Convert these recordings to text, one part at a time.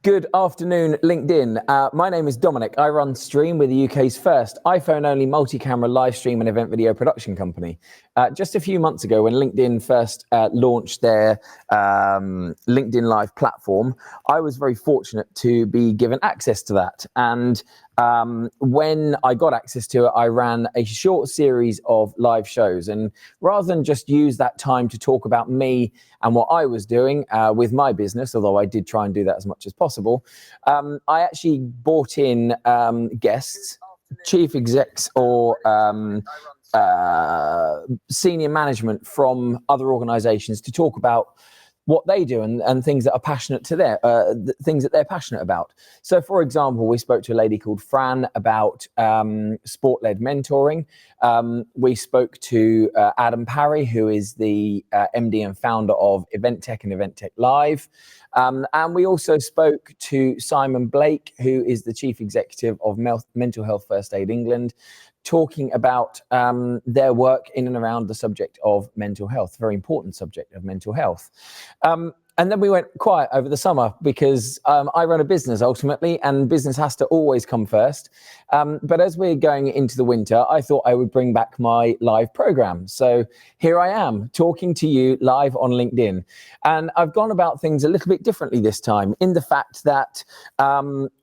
Good afternoon, LinkedIn. My name is Dominic. I run Stream, with the UK's first iPhone-only multi-camera live stream and event video production company. Just a few months ago, when LinkedIn first launched their LinkedIn Live platform, I was very fortunate to be given access to that. And when I got access to it, I ran a short series of live shows. And rather than just use that time to talk about me and what I was doing with my business, although I did try and do that as much as possible, I actually brought in guests, chief execs or senior management from other organizations to talk about what they do and things that are passionate to things that they're passionate about. So, for example, we spoke to a lady called Fran about sport-led mentoring. We spoke to Adam Parry, who is the MD and founder of Event Tech and Event Tech Live. And we also spoke to Simon Blake, who is the chief executive of Mental Health First Aid England, talking about their work in and around the subject of mental health, very important subject of mental health. And then we went quiet over the summer because I run a business ultimately, and business has to always come first. But as we're going into the winter, I thought I would bring back my live program. So here I am talking to you live on LinkedIn. And I've gone about things a little bit differently this time, in the fact that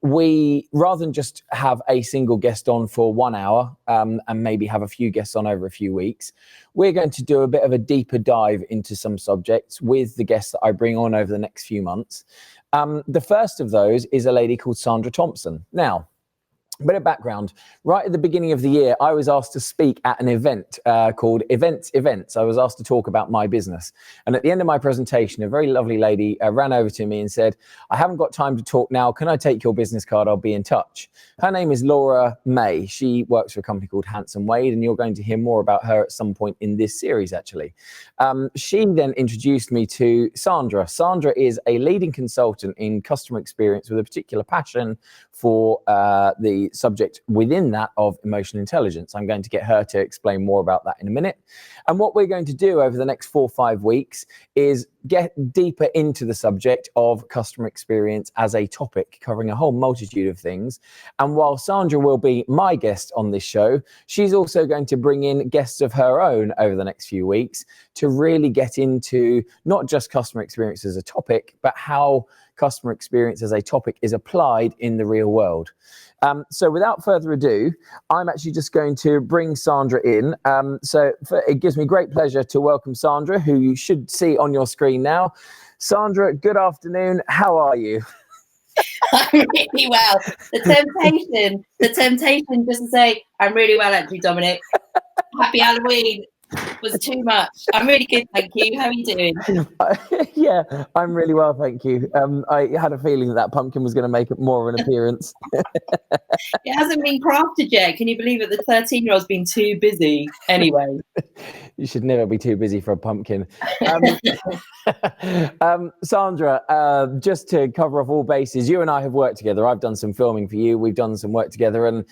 we, rather than just have a single guest on for 1 hour and maybe have a few guests on over a few weeks, we're going to do a bit of a deeper dive into some subjects with the guests that I bring on over the next few months. The first of those is a lady called Sandra Thompson. Now, a bit of background. Right at the beginning of the year, I was asked to speak at an event called Events. I was asked to talk about my business. And at the end of my presentation, a very lovely lady ran over to me and said, "I haven't got time to talk now. Can I take your business card? I'll be in touch." Her name is Laura May. She works for a company called Hanson Wade, and you're going to hear more about her at some point in this series, actually. She then introduced me to Sandra. Sandra is a leading consultant in customer experience with a particular passion for the subject within that of emotional intelligence. I'm going to get her to explain more about that in a minute. And what we're going to do over the next 4 or 5 weeks is get deeper into the subject of customer experience as a topic, covering a whole multitude of things. And while Sandra will be my guest on this show, she's also going to bring in guests of her own over the next few weeks to really get into not just customer experience as a topic, but how customer experience as a topic is applied in the real world. So without further ado, I'm actually just going to bring Sandra in. It gives me great pleasure to welcome Sandra, who you should see on your screen now. Sandra, good afternoon. How are you? I'm really well. The temptation just to say, I'm really well, actually, Dominic. Happy Halloween. Was too much. I'm really good, thank you. How are you doing? Yeah, I'm really well, thank you. I had a feeling that pumpkin was going to make more of an appearance. It hasn't been crafted yet. Can you believe it? The 13-year-old's been too busy. Anyway. You should never be too busy for a pumpkin. Sandra, just to cover off all bases, you and I have worked together. I've done some filming for you. We've done some work together, and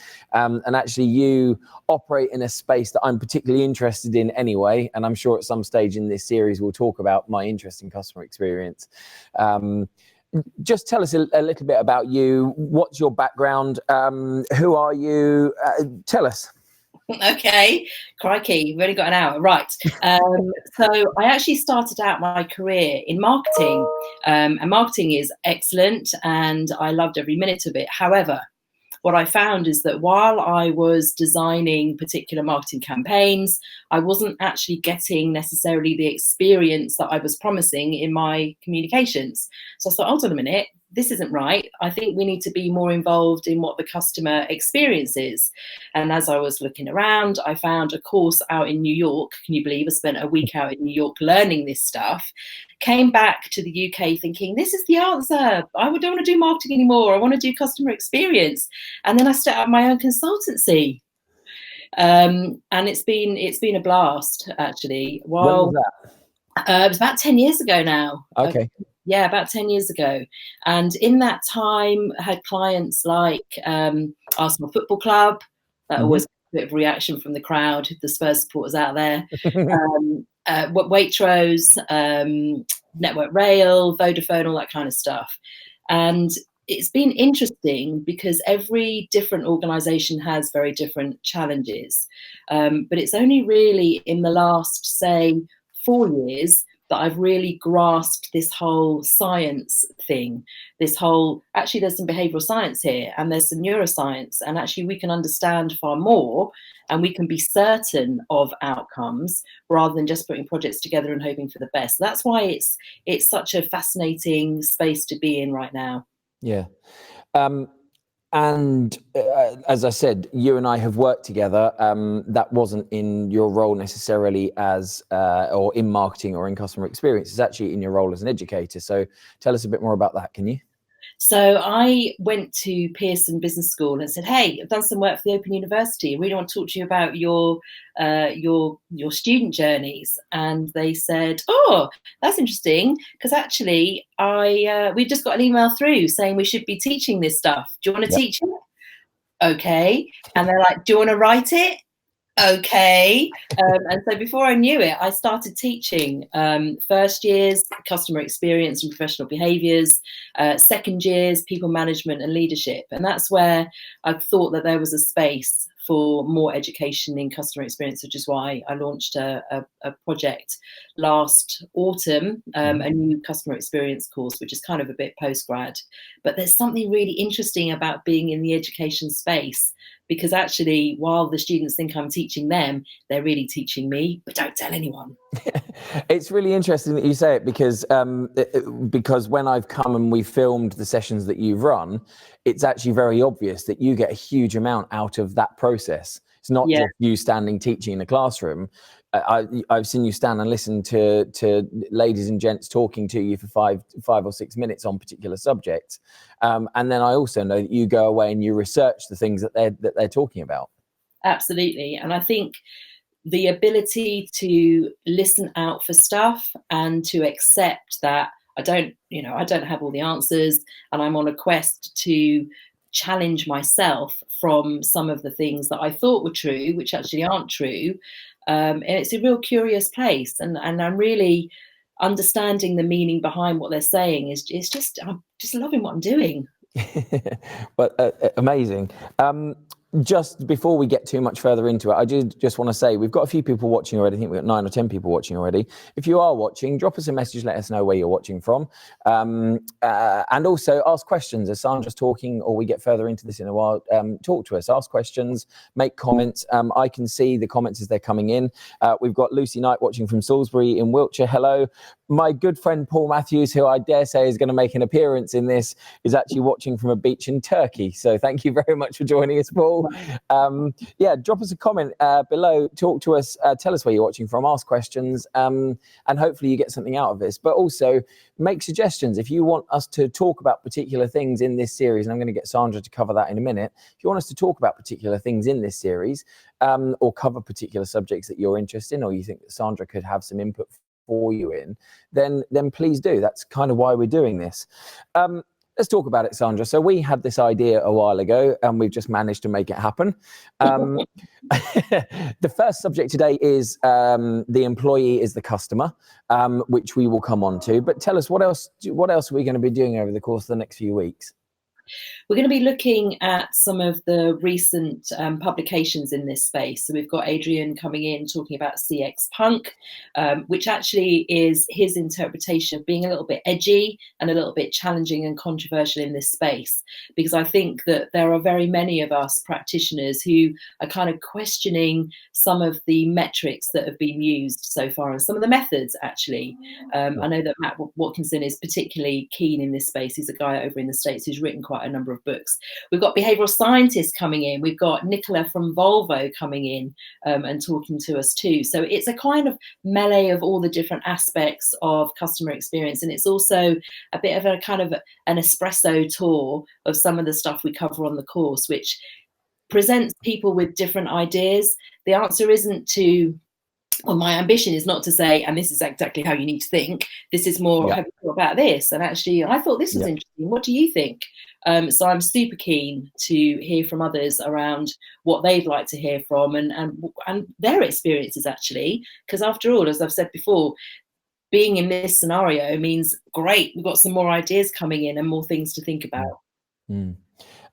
actually you operate in a space that I'm particularly interested in anyway. And I'm sure at some stage in this series, we'll talk about my interest in customer experience. Just tell us a little bit about you. What's your background? Who are you? Tell us. Okay, crikey, we've only got an hour, right? So I actually started out my career in marketing, and marketing is excellent, and I loved every minute of it. However, what I found is that while I was designing particular marketing campaigns, I wasn't actually getting necessarily the experience that I was promising in my communications. So I thought, hold on a minute, this isn't right. I think we need to be more involved in what the customer experience is. And as I was looking around, I found a course out in New York. Can you believe I spent a week out in New York learning this stuff? Came back to the UK thinking, this is the answer. I don't want to do marketing anymore. I want to do customer experience. And then I set up my own consultancy. And it's been a blast, actually. When was that? It was about 10 years ago now. Okay. Yeah, about 10 years ago. And in that time, I had clients like Arsenal Football Club. That always a bit of reaction from the crowd, the Spurs supporters out there. Waitrose, Network Rail, Vodafone, all that kind of stuff. And it's been interesting because every different organization has very different challenges. But it's only really in the last, say, 4 years that I've really grasped this whole science thing, this whole, actually there's some behavioral science here and there's some neuroscience, and actually we can understand far more and we can be certain of outcomes rather than just putting projects together and hoping for the best. That's why it's such a fascinating space to be in right now. Yeah. And as I said, you and I have worked together. That wasn't in your role necessarily as, or in marketing or in customer experience. It's actually in your role as an educator. So tell us a bit more about that, can you? So I went to Pearson Business School and said, "Hey, I've done some work for the Open University. I really want to talk to you about your student journeys." And they said, "Oh, that's interesting, because actually we just got an email through saying we should be teaching this stuff. Do you want to Yep. teach it?" Okay. And they're like, "Do you want to write it?" Okay. And so before I knew it, I started teaching first years customer experience and professional behaviors, second years people management and leadership. And that's where I thought that there was a space for more education in customer experience, which is why I launched a project last autumn, a new customer experience course, which is kind of a bit post-grad. But there's something really interesting about being in the education space, because actually, while the students think I'm teaching them, they're really teaching me, but don't tell anyone. It's really interesting that you say it, because when I've come and we've filmed the sessions that you've run, it's actually very obvious that you get a huge amount out of that process. It's not just you standing teaching in a classroom. I've seen you stand and listen to ladies and gents talking to you for five or 6 minutes on particular subjects, and then I also know that you go away and you research the things that they're talking about. Absolutely, and I think the ability to listen out for stuff and to accept that I don't have all the answers, and I'm on a quest to challenge myself from some of the things that I thought were true, which actually aren't true. And it's a real curious place, and I'm really understanding the meaning behind what they're saying. I'm just loving what I'm doing. But amazing. Just before we get too much further into it, I just want to say we've got a few people watching already. I think we've got 9 or 10 people watching already. If you are watching, drop us a message, let us know where you're watching from. And also ask questions as Sandra's talking, or we get further into this in a while. Talk to us, ask questions, make comments. I can see the comments as they're coming in. We've got Lucy Knight watching from Salisbury in Wiltshire. Hello. My good friend Paul Matthews, who I dare say is going to make an appearance in this, is actually watching from a beach in Turkey. So thank you very much for joining us, Paul. Drop us a comment below, talk to us, tell us where you're watching from, ask questions, and hopefully you get something out of this. But also make suggestions if you want us to talk about particular things in this series, and I'm going to get Sandra to cover that in a minute. If you want us to talk about particular things in this series, or cover particular subjects that you're interested in, or you think that Sandra could have some input for you in, then please do. That's kind of why we're doing this. Let's talk about it, Sandra. So we had this idea a while ago, and we've just managed to make it happen. The first subject today is the employee is the customer, which we will come on to. But tell us, what else are we going to be doing over the course of the next few weeks? We're going to be looking at some of the recent publications in this space. So we've got Adrian coming in talking about CX Punk, which actually is his interpretation of being a little bit edgy and a little bit challenging and controversial in this space. Because I think that there are very many of us practitioners who are kind of questioning some of the metrics that have been used so far, and some of the methods, actually. I know that Matt Watkinson is particularly keen in this space. He's a guy over in the States who's written quite a number of books. We've got behavioral scientists coming in. We've got Nicola from Volvo coming in and talking to us too. So it's a kind of melee of all the different aspects of customer experience. And it's also a bit of a kind of an espresso tour of some of the stuff we cover on the course, which presents people with different ideas. The answer isn't to, well, my ambition is not to say, and this is exactly how you need to think. This is more, have you thought about this? And actually, I thought this was interesting. What do you think? So I'm super keen to hear from others around what they'd like to hear from and their experiences, actually. Because after all, as I've said before, being in this scenario means, great, we've got some more ideas coming in and more things to think about. Mm.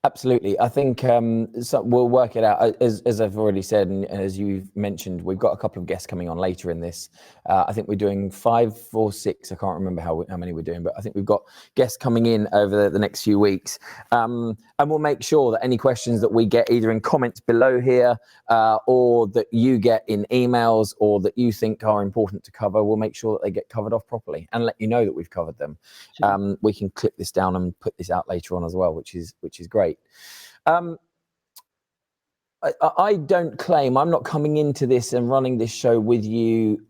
Absolutely. I think so we'll work it out. As I've already said, and as you've mentioned, we've got a couple of guests coming on later in this. I think we're doing 5 or 6. I can't remember how many we're doing, but I think we've got guests coming in over the next few weeks. And we'll make sure that any questions that we get either in comments below here or that you get in emails or that you think are important to cover, we'll make sure that they get covered off properly and let you know that we've covered them. Sure. We can clip this down and put this out later on as well, which is great. I don't claim, I'm not coming into this and running this show with you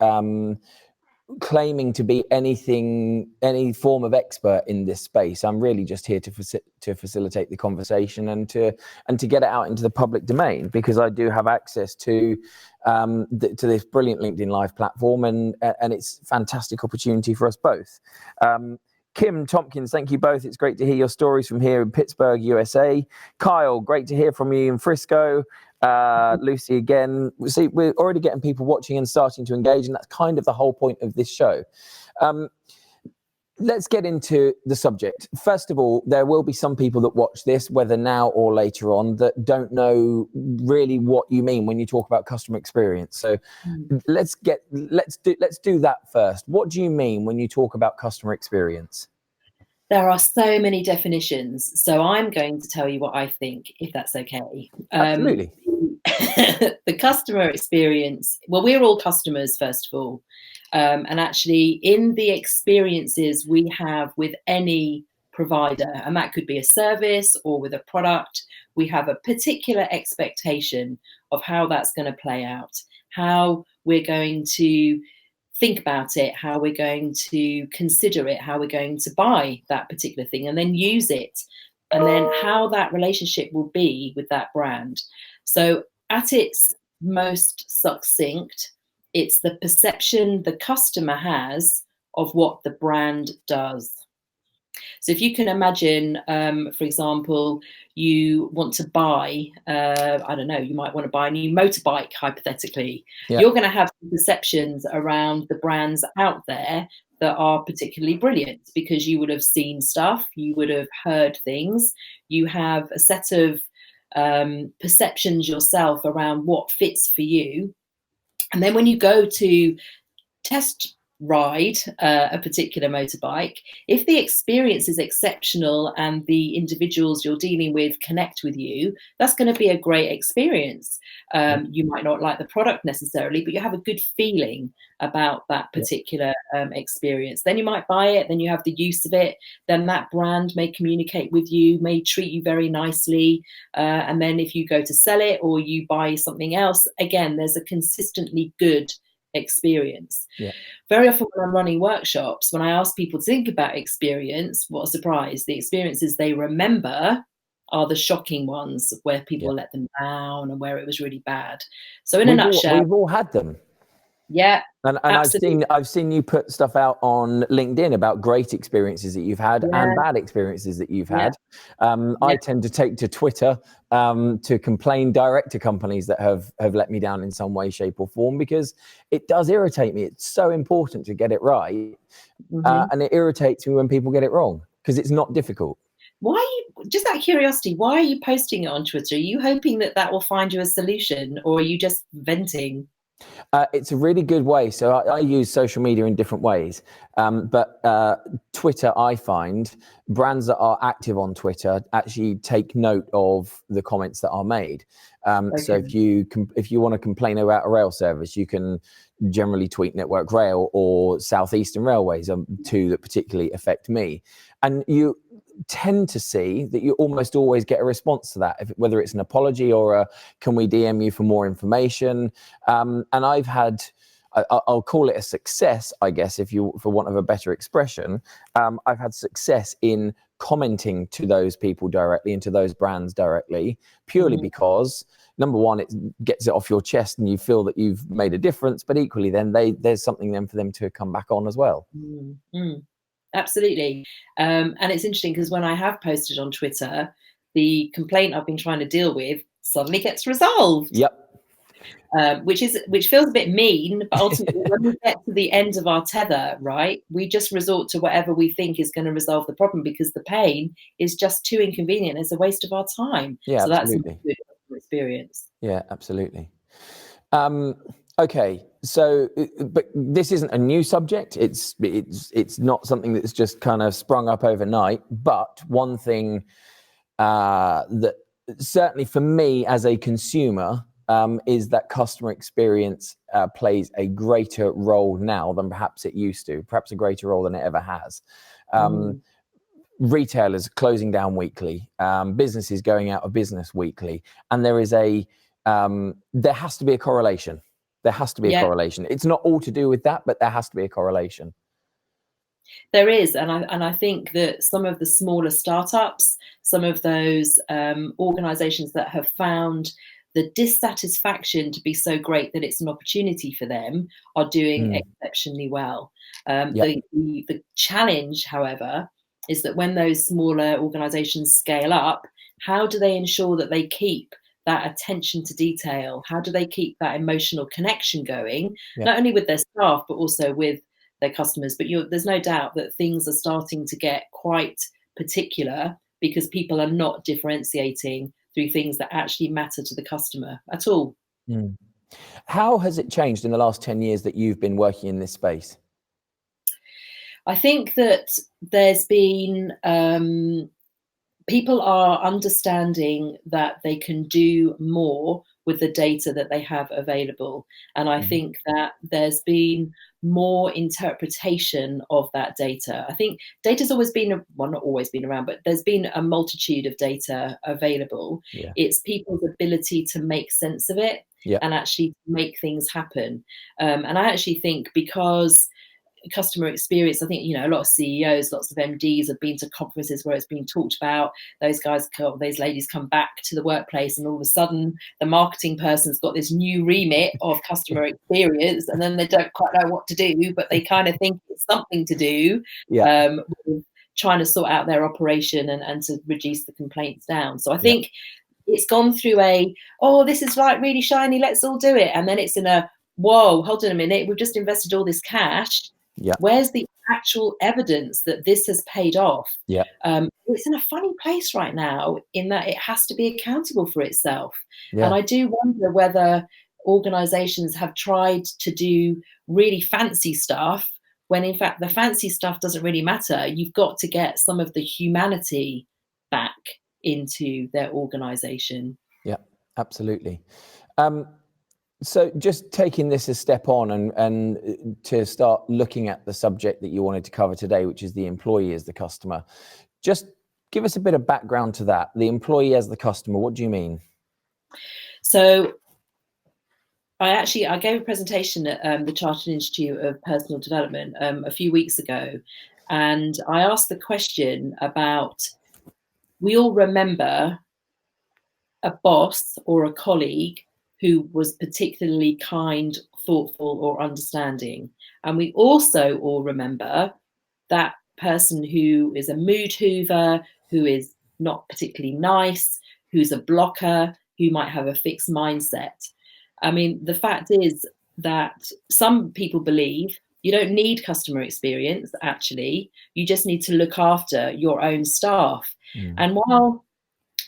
claiming to be any form of expert in this space. I'm really just here to facilitate the conversation and to get it out into the public domain, because I do have access to this brilliant LinkedIn Live platform, and it's a fantastic opportunity for us both. Kim Tompkins, thank you both. It's great to hear your stories from here in Pittsburgh, USA. Kyle, great to hear from you in Frisco. Lucy, again, see, we're already getting people watching and starting to engage, and that's kind of the whole point of this show. Let's get into the subject. First of all, there will be some people that watch this, whether now or later on, that don't know really what you mean when you talk about customer experience. So let's do that first. What do you mean when you talk about customer experience? There are so many definitions, so I'm going to tell you what I think, if that's okay. Absolutely. The customer experience, well, we're all customers, first of all. And actually, in the experiences we have with any provider, and that could be a service or with a product, we have a particular expectation of how that's going to play out, how we're going to think about it, how we're going to consider it, how we're going to buy that particular thing and then use it, and then how that relationship will be with that brand. So at its most succinct, it's the perception the customer has of what the brand does. So if you can imagine, for example, you want to buy, I don't know, you might want to buy a new motorbike, hypothetically. Yeah. You're going to have perceptions around the brands out there that are particularly brilliant, because you would have seen stuff, you would have heard things, you have a set of perceptions yourself around what fits for you. And then when you go to test ride a particular motorbike, if the experience is exceptional and the individuals you're dealing with connect with you, that's going to be a great experience. You might not like the product necessarily, but you have a good feeling about that particular experience. Then you might buy it, then you have the use of it, then that brand may communicate with you, may treat you very nicely, and then if you go to sell it or you buy something else, again, there's a consistently good experience. Yeah. Very often when I'm running workshops, when I ask people to think about experience, what a surprise, the experiences they remember are the shocking ones where people let them down and where it was really bad. So in a nutshell, we've all had them. Yeah. And I've seen you put stuff out on LinkedIn about great experiences that you've had and bad experiences that you've had. I tend to take to Twitter to complain direct to companies that have let me down in some way, shape or form, because it does irritate me. It's so important to get it right. And it irritates me when people get it wrong, because it's not difficult. Why are you, just out of curiosity, why are you posting it on Twitter? Are you hoping that will find you a solution, or are you just venting? It's a really good way. So I use social media in different ways. But Twitter, I find brands that are active on Twitter actually take note of the comments that are made. So if you want to complain about a rail service, you can generally tweet Network Rail or Southeastern Railways, two that particularly affect me. And you tend to see that you almost always get a response to that, whether it's an apology or a can we DM you for more information. And I've had, I'll call it a success, I guess, for want of a better expression. I've had success in commenting to those people directly and to those brands directly, purely because, number one, it gets it off your chest and you feel that you've made a difference, but equally then there's something then for them to come back on as well. Absolutely. And it's interesting because when I have posted on Twitter, the complaint I've been trying to deal with suddenly gets resolved. Yep. which feels a bit mean, but ultimately when we get to the end of our tether, right, we just resort to whatever we think is going to resolve the problem, because the pain is just too inconvenient. It's a waste of our time. Yeah, so absolutely. That's a good customer experience. Yeah, absolutely. Okay, so but this isn't a new subject. It's not something that's just kind of sprung up overnight. But one thing that certainly for me as a consumer is that customer experience plays a greater role now than perhaps it used to, perhaps a greater role than it ever has. Retailers closing down weekly, businesses going out of business weekly, and there has to be a correlation. There has to be a correlation. It's not all to do with that, but there has to be a correlation. There is, and I think that some of the smaller startups, some of those organizations that have found the dissatisfaction to be so great that it's an opportunity for them, are doing exceptionally well. The challenge, however, is that when those smaller organizations scale up, how do they ensure that they keep that attention to detail? How do they keep that emotional connection going, not only with their staff, but also with their customers? But there's no doubt that things are starting to get quite particular, because people are not differentiating through things that actually matter to the customer at all. How has it changed in the last 10 years that you've been working in this space? I think that there's been people are understanding that they can do more with the data that they have available. And I think that there's been more interpretation of that data. I think data's always been, well, not always been around, but there's been a multitude of data available. It's people's ability to make sense of it and actually make things happen. And I actually think, because customer experience, I think, a lot of CEOs, lots of MDs have been to conferences where it's been talked about. Those ladies come back to the workplace, and all of a sudden the marketing person's got this new remit of customer experience, and then they don't quite know what to do, but they kind of think it's something to do with trying to sort out their operation and to reduce the complaints down. So I think it's gone through this is like really shiny, let's all do it. And then it's in whoa, hold on a minute, we've just invested all this cash. Where's the actual evidence that this has paid off? It's in a funny place right now, in that it has to be accountable for itself. And I do wonder whether organizations have tried to do really fancy stuff, when in fact the fancy stuff doesn't really matter. You've got to get some of the humanity back into their organization. Yeah, absolutely. So just taking this a step on and to start looking at the subject that you wanted to cover today, which is the employee as the customer, just give us a bit of background to that. The employee as the customer, what do you mean? So I gave a presentation at the Chartered Institute of Personal Development a few weeks ago, and I asked the question about, we all remember a boss or a colleague who was particularly kind, thoughtful, or understanding. And we also all remember that person who is a mood hoover, who is not particularly nice, who's a blocker, who might have a fixed mindset. I mean, the fact is that some people believe you don't need customer experience, actually. You just need to look after your own staff. And while,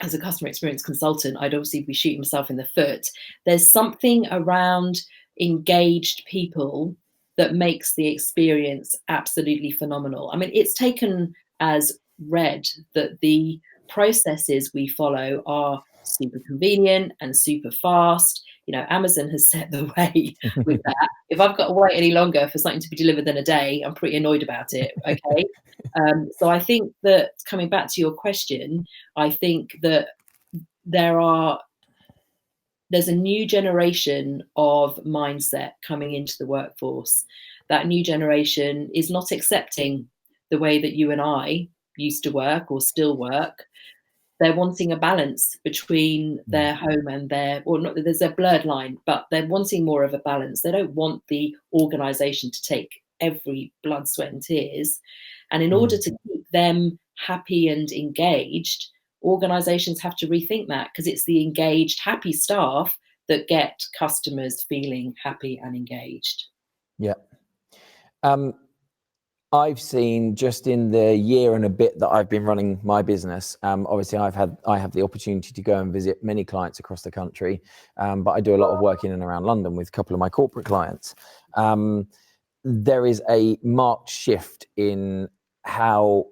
as a customer experience consultant, I'd obviously be shooting myself in the foot, there's something around engaged people that makes the experience absolutely phenomenal. I mean, it's taken as read that the processes we follow are super convenient and super fast. Amazon has set the way with that. If I've got to wait any longer for something to be delivered than a day, I'm pretty annoyed about it. Okay. So I think that, coming back to your question, I think that there's a new generation of mindset coming into the workforce. That new generation is not accepting the way that you and I used to work or still work. They're wanting a balance between their home and there's a blurred line, but they're wanting more of a balance. They don't want the organization to take every blood, sweat and tears. And in order to keep them happy and engaged, organizations have to rethink that, because it's the engaged, happy staff that get customers feeling happy and engaged. Yeah. I've seen, just in the year and a bit that I've been running my business, obviously I have the opportunity to go and visit many clients across the country, but I do a lot of work in and around London with a couple of my corporate clients. There is a marked shift in how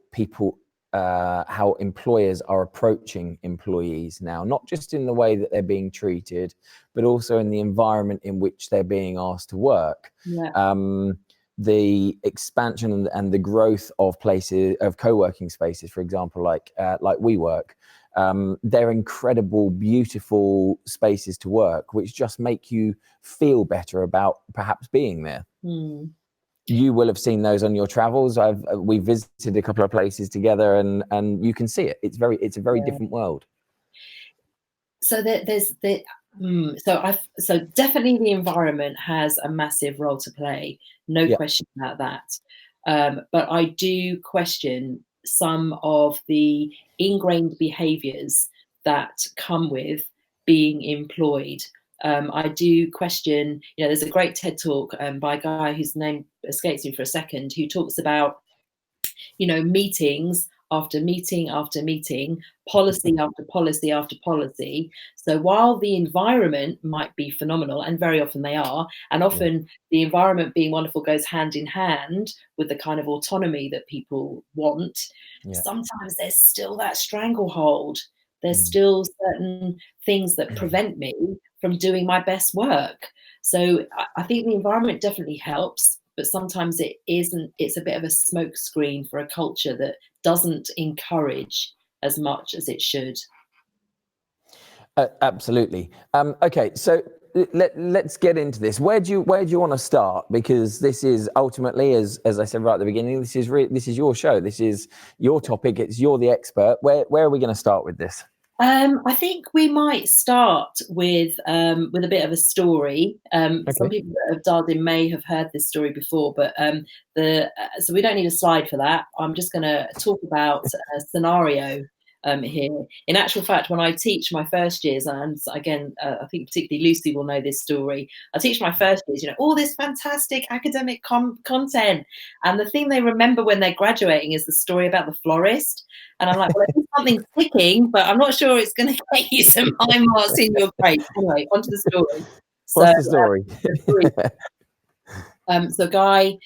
employers are approaching employees now, not just in the way that they're being treated, but also in the environment in which they're being asked to work. Yeah. The expansion and the growth of places, of co-working spaces, for example, like WeWork, they're incredible, beautiful spaces to work, which just make you feel better about perhaps being there. You will have seen those on your travels. We visited a couple of places together, and you can see it. It's a very different world. So so definitely the environment has a massive role to play, no question about that. But I do question some of the ingrained behaviours that come with being employed. I do question, there's a great TED talk by a guy whose name escapes me for a second, who talks about, meetings after meeting after meeting, policy after policy after policy. So while the environment might be phenomenal, and very often they are, and often the environment being wonderful goes hand in hand with the kind of autonomy that people want, sometimes there's still that stranglehold. There's still certain things that prevent me from doing my best work. So I think the environment definitely helps, but sometimes it isn't. It's a bit of a smoke screen for a culture that doesn't encourage as much as it should. Absolutely. Okay, so let's get into this. Where do you want to start? Because this is ultimately, as I said right at the beginning, this is your show. This is your topic. You're the expert. Where are we going to start with this? I think we might start with a bit of a story. Some people that have dialed in may have heard this story before, but so we don't need a slide for that. I'm just going to talk about a scenario here. In actual fact, when I teach my first years, and again, I think particularly Lucy will know this story, I teach my first years, all this fantastic academic content. And the thing they remember when they're graduating is the story about the florist. And I'm like, well, there's something sticking, but I'm not sure it's going to get you some high marks in your grade. Anyway, onto the story. What's the story? So Guy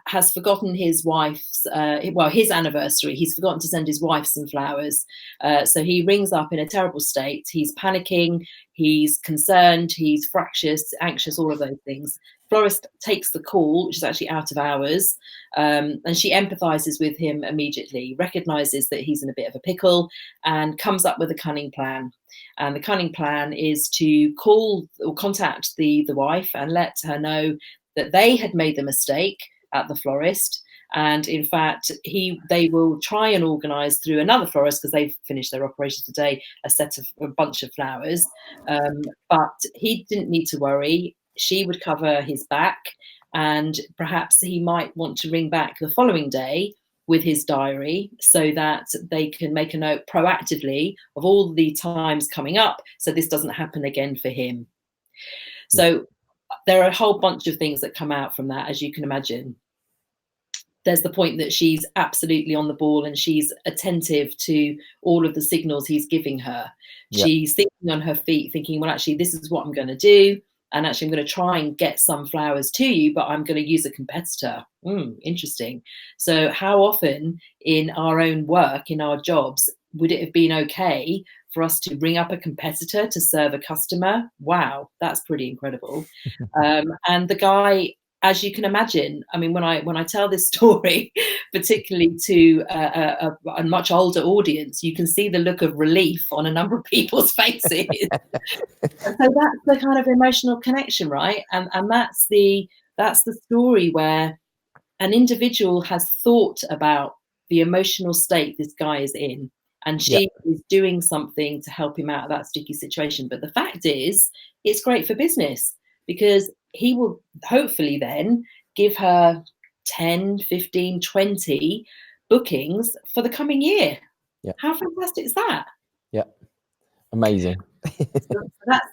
has forgotten his wife's, his anniversary. He's forgotten to send his wife some flowers. So he rings up in a terrible state. He's panicking. He's concerned. He's fractious, anxious, all of those things. Florist takes the call, which is actually out of hours, and she empathizes with him immediately, recognizes that he's in a bit of a pickle, and comes up with a cunning plan. And the cunning plan is to call or contact the wife and let her know that they had made the mistake at the florist. And in fact, they will try and organise through another florist, because they've finished their operation today, a bunch of flowers. But he didn't need to worry. She would cover his back, and perhaps he might want to ring back the following day with his diary so that they can make a note proactively of all the times coming up, so this doesn't happen again for him. So there are a whole bunch of things that come out from that, as you can imagine. There's the point that she's absolutely on the ball and she's attentive to all of the signals he's giving her. Yep. She's thinking on her feet, thinking, well, actually, this is what I'm going to do. And actually, I'm going to try and get some flowers to you, but I'm going to use a competitor. Interesting. So how often in our own work, in our jobs, would it have been okay for us to ring up a competitor to serve a customer? Wow, that's pretty incredible. And the guy, as you can imagine, I mean, when I tell this story, particularly to a much older audience, you can see the look of relief on a number of people's faces. So that's the kind of emotional connection, right? And that's the story where an individual has thought about the emotional state this guy is in, and she is doing something to help him out of that sticky situation. But the fact is, it's great for business, because he will hopefully then give her 10, 15, 20 bookings for the coming year. How fantastic is that? Amazing. So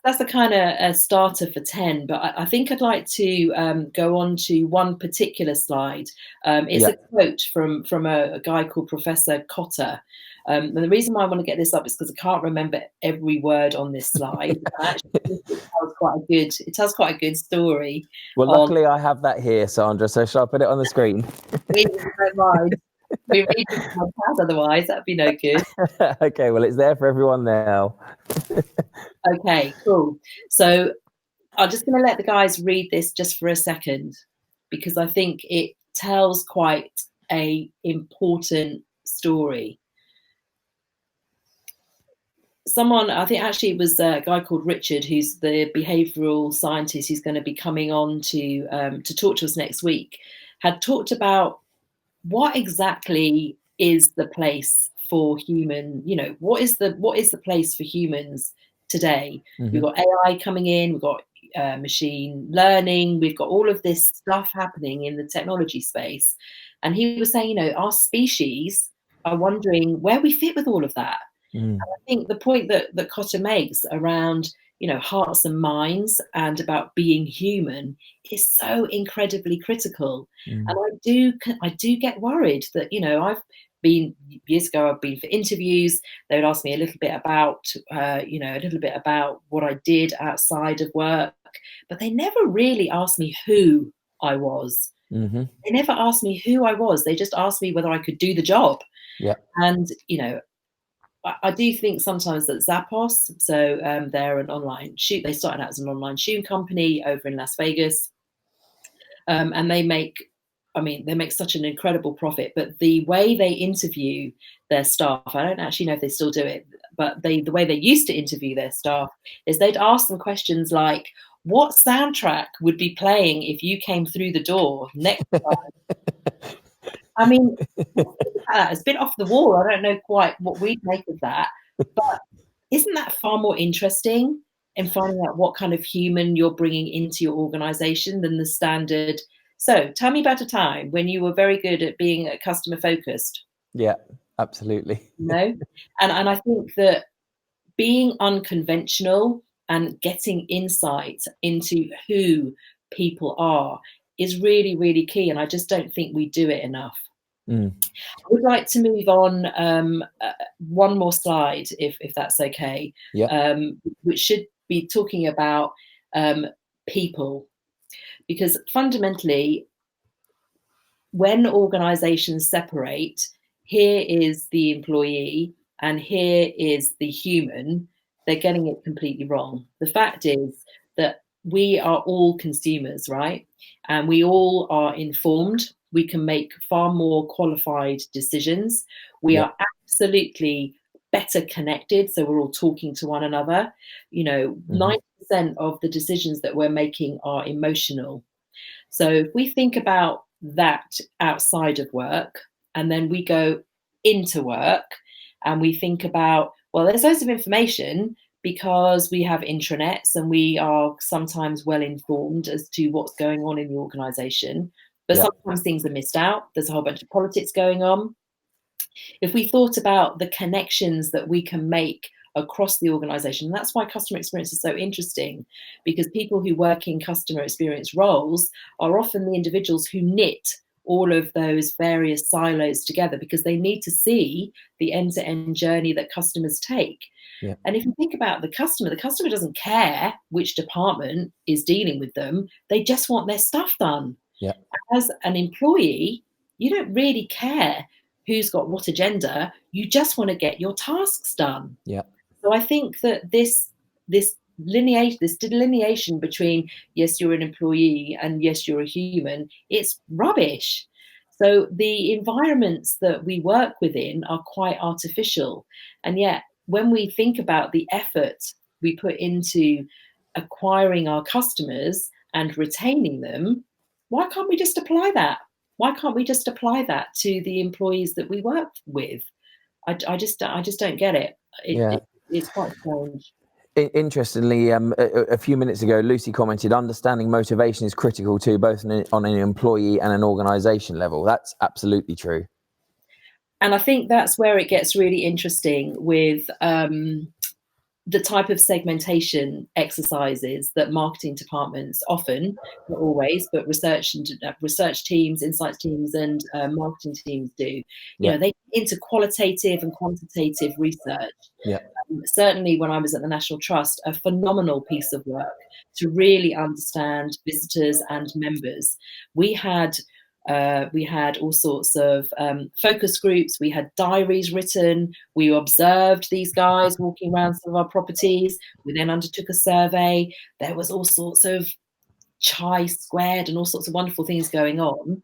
that's a kind of a starter for 10, but I think I'd like to go on to one particular slide. It's Yeah. a quote from a guy called Professor Cotter. And the reason why I want to get this up is because I can't remember every word on this slide. I actually think it tells quite a good story. Well, on luckily I have that here, Sandra, so shall I put it on the screen? don't mind. We read it on podcast, otherwise that'd be no good. Okay, well, it's there for everyone now. Okay, cool. So I'm just going to let the guys read this just for a second, because I think it tells quite a important story. Someone, I think actually it was a guy called Richard, who's the behavioural scientist who's going to be coming on to talk to us next week, had talked about what exactly is the place for human, what is the place for humans today? Mm-hmm. We've got AI coming in, we've got machine learning, we've got all of this stuff happening in the technology space. And he was saying, our species are wondering where we fit with all of that. And I think the point that Cotter makes around, hearts and minds and about being human is so incredibly critical. And I do get worried that, I've been years ago, I've been for interviews. They would ask me a little bit about, what I did outside of work, but they never really asked me who I was. Mm-hmm. They never asked me who I was. They just asked me whether I could do the job. Yeah. And, I do think sometimes that Zappos, so they're an online shoe. They started out as an online shoe company over in Las Vegas, and they make such an incredible profit. But the way they interview their staff, I don't actually know if they still do it, but the way they used to interview their staff is they'd ask them questions like, "What soundtrack would be playing if you came through the door next time?" I mean, it's a bit off the wall. I don't know quite what we'd make of that, but isn't that far more interesting in finding out what kind of human you're bringing into your organization than the standard? So tell me about a time when you were very good at being customer focused. Yeah, absolutely. And I think that being unconventional and getting insight into who people are is really, really key. And I just don't think we do it enough. I would like to move on one more slide, if that's okay, which should be talking about people. Because fundamentally, when organizations separate, here is the employee and here is the human, they're getting it completely wrong. The fact is that we are all consumers, right? And we all are informed. We can make far more qualified decisions. We are absolutely better connected. So we're all talking to one another. 90% of the decisions that we're making are emotional. So if we think about that outside of work, and then we go into work and we think about, well, there's loads of information because we have intranets and we are sometimes well informed as to what's going on in the organization. But sometimes things are missed out. There's a whole bunch of politics going on. If we thought about the connections that we can make across the organization, that's why customer experience is so interesting, because people who work in customer experience roles are often the individuals who knit all of those various silos together, because they need to see the end-to-end journey that customers take. And if you think about the customer doesn't care which department is dealing with them. They just want their stuff done. As an employee, you don't really care who's got what agenda. You just want to get your tasks done. So I think that this delineation between, yes, you're an employee and yes, you're a human, it's rubbish. So the environments that we work within are quite artificial. And yet, when we think about the effort we put into acquiring our customers and retaining them, why can't we just apply that? Why can't we just apply that to the employees that we work with? I just don't get it. It's quite strange. Interestingly, a few minutes ago, Lucy commented, understanding motivation is critical too, both on an employee and an organization level. That's absolutely true. And I think that's where it gets really interesting with the type of segmentation exercises that marketing departments often, not always, but research teams, insights teams, and marketing teams do. You know, they get into qualitative and quantitative research. Yeah. Certainly, when I was at the National Trust, a phenomenal piece of work to really understand visitors and members. We had all sorts of focus groups. We had diaries written. We observed these guys walking around some of our properties. We then undertook a survey. There was all sorts of chi squared and all sorts of wonderful things going on.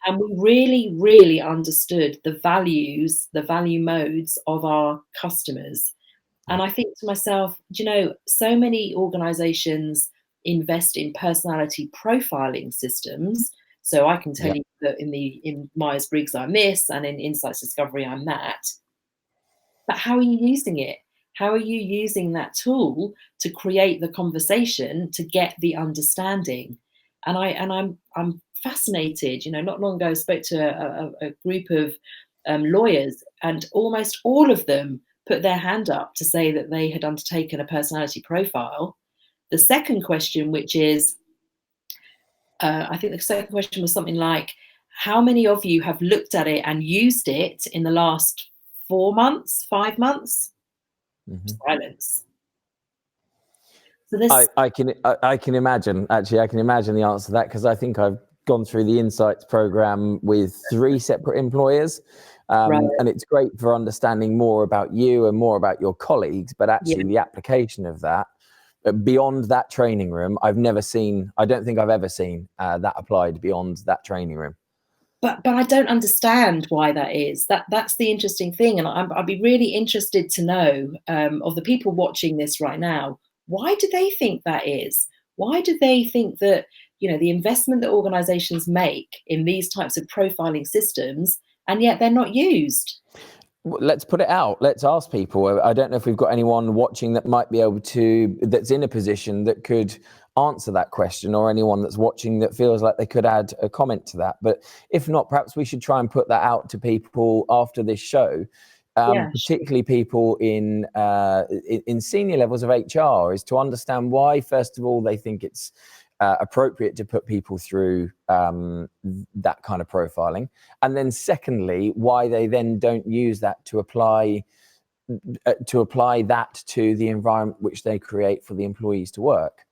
And we really, really understood the values, the value modes of our customers. And I think to myself, you know, so many organizations invest in personality profiling systems. So I can tell you that in Myers-Briggs I'm this, and in Insights Discovery I'm that. But how are you using it? How are you using that tool to create the conversation, to get the understanding? And I'm fascinated. You know, not long ago I spoke to a group of lawyers, and almost all of them put their hand up to say that they had undertaken a personality profile. The second question, which is, I think the second question was something like, how many of you have looked at it and used it in the last 4 months, 5 months? Silence. So this, I can imagine, actually, I can imagine the answer to that, because I think I've gone through the Insights program with 3 separate employers. And it's great for understanding more about you and more about your colleagues, but actually the application of that beyond that training room, I don't think I've ever seen that applied beyond that training room. But I don't understand why that is. That's the interesting thing. And I'd be really interested to know of the people watching this right now, why do they think that is? Why do they think that, you know, the investment that organizations make in these types of profiling systems, and yet they're not used? Let's put it out. Let's ask people. I don't know if we've got anyone watching that might be able to, that's in a position that could answer that question, or anyone that's watching that feels like they could add a comment to that. But if not, perhaps we should try and put that out to people after this show, particularly people in senior levels of HR, is to understand why, first of all, they think it's appropriate to put people through that kind of profiling, and then secondly, why they then don't use that to apply that to the environment which they create for the employees to work.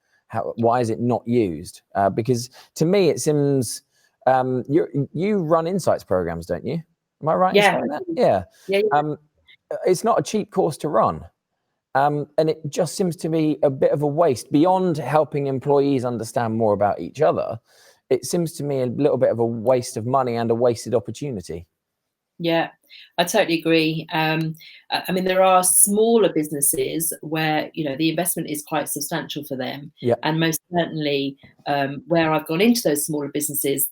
Why is it not used? Because to me, it seems you run Insights programs, don't you? Am I right in saying that? Yeah. It's not a cheap course to run. And it just seems to be a bit of a waste. Beyond helping employees understand more about each other, it seems to me a little bit of a waste of money and a wasted opportunity. Yeah, I totally agree. I mean, there are smaller businesses where, you know, the investment is quite substantial for them. And most certainly where I've gone into those smaller businesses,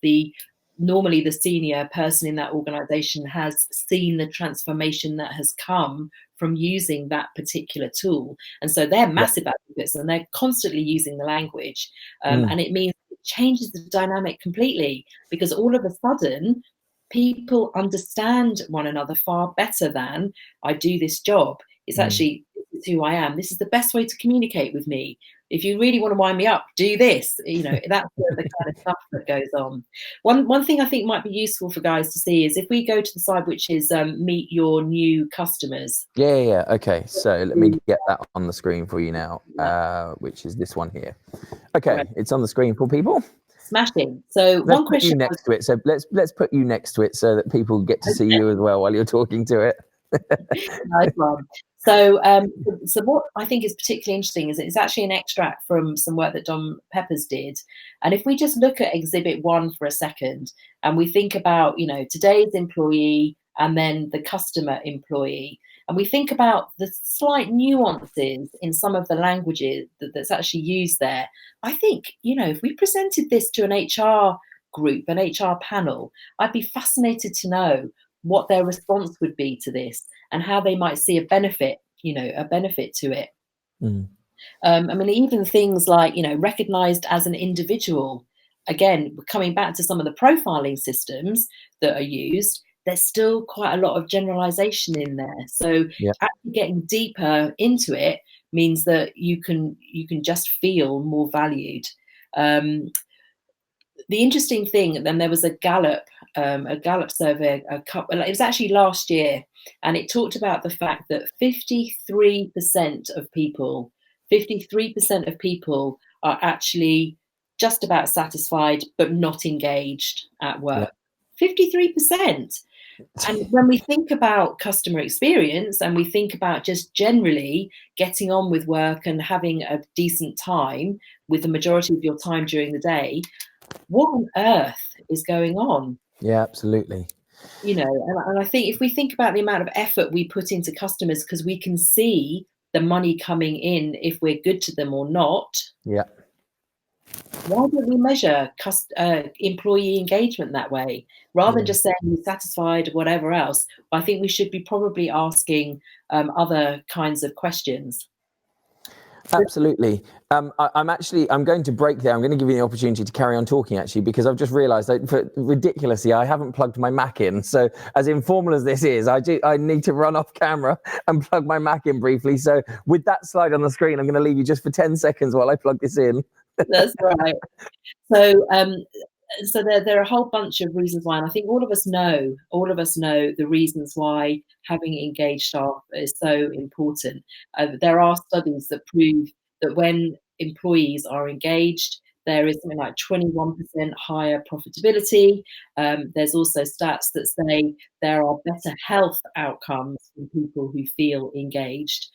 normally the senior person in that organization has seen the transformation that has come from using that particular tool. And so they're massive advocates, and they're constantly using the language. And it means it changes the dynamic completely, because all of a sudden people understand one another far better than, I do this job. It's actually, this is who I am. This is the best way to communicate with me. If you really want to wind me up, do this. You know, that's the kind of stuff that goes on. One thing I think might be useful for guys to see is if we go to the side which is meet your new customers. Yeah. Okay, so let me get that on the screen for you now, which is this one here. Okay, it's on the screen for people. Smashing. So let's one question put you next to it. So let's put you next to it so that people get to see you as well while you're talking to it. Nice one. So what I think is particularly interesting is it's actually an extract from some work that Don Peppers did. And if we just look at Exhibit 1 for a second, and we think about, you know, today's employee and then the customer employee, and we think about the slight nuances in some of the languages that's actually used there, I think, you know, if we presented this to an HR group, an HR panel, I'd be fascinated to know what their response would be to this and how they might see a benefit to it. I mean, even things like, you know, recognized as an individual. Again, coming back to some of the profiling systems that are used, there's still quite a lot of generalization in there. So actually getting deeper into it means that you can just feel more valued. The interesting thing, then there was a Gallup survey, it was actually last year, and it talked about the fact that 53% of people are actually just about satisfied but not engaged at work. 53%. And when we think about customer experience and we think about just generally getting on with work and having a decent time with the majority of your time during the day, what on earth is going on? Yeah, absolutely. You know, and I think if we think about the amount of effort we put into customers, because we can see the money coming in if we're good to them or not. Yeah. Why don't we measure employee engagement that way? Rather than just saying we're satisfied, whatever else, I think we should be probably asking other kinds of questions. Absolutely. I'm going to break there. I'm going to give you the opportunity to carry on talking, actually, because I've just realized that ridiculously, I haven't plugged my Mac in. So as informal as this is, I need to run off camera and plug my Mac in briefly. So with that slide on the screen, I'm going to leave you just for 10 seconds while I plug this in. That's right. So there are a whole bunch of reasons why, and I think all of us know the reasons why having engaged staff is so important. There are studies that prove that when employees are engaged, there is something like 21% higher profitability. There's also stats that say there are better health outcomes for people who feel engaged.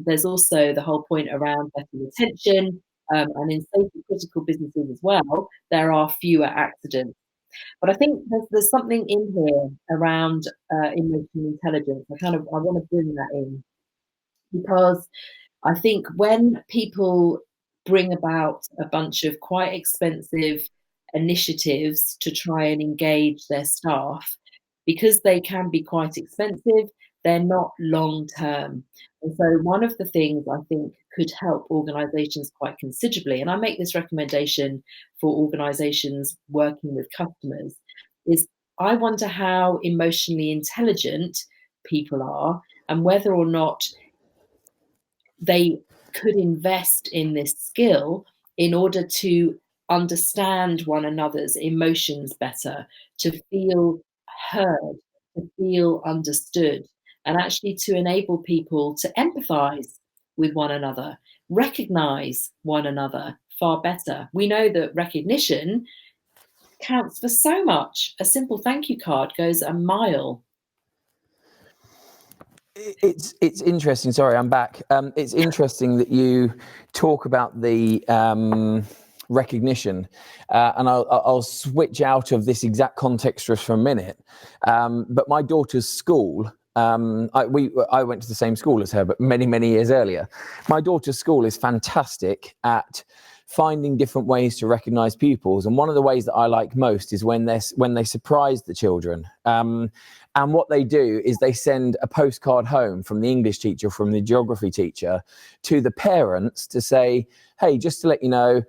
There's also the whole point around better retention. And in safety critical businesses as well, there are fewer accidents. But I think there's something in here around emotional intelligence. I want to bring that in, because I think when people bring about a bunch of quite expensive initiatives to try and engage their staff, because they can be quite expensive, they're not long term. And so one of the things I think could help organizations quite considerably, and I make this recommendation for organizations working with customers, is I wonder how emotionally intelligent people are and whether or not they could invest in this skill in order to understand one another's emotions better, to feel heard, to feel understood, and actually to enable people to empathize with one another, recognize one another far better. We know that recognition counts for so much. A simple thank you card goes a mile. It's interesting. Sorry, I'm back. It's interesting that you talk about the recognition, and I'll switch out of this exact context just for a minute. But my daughter's school, I went to the same school as her, but many years earlier. My daughter's school is fantastic at finding different ways to recognize pupils, and one of the ways that I like most is when they surprise the children. And what they do is they send a postcard home from the English teacher, from the geography teacher, to the parents to say, hey, just to let you know,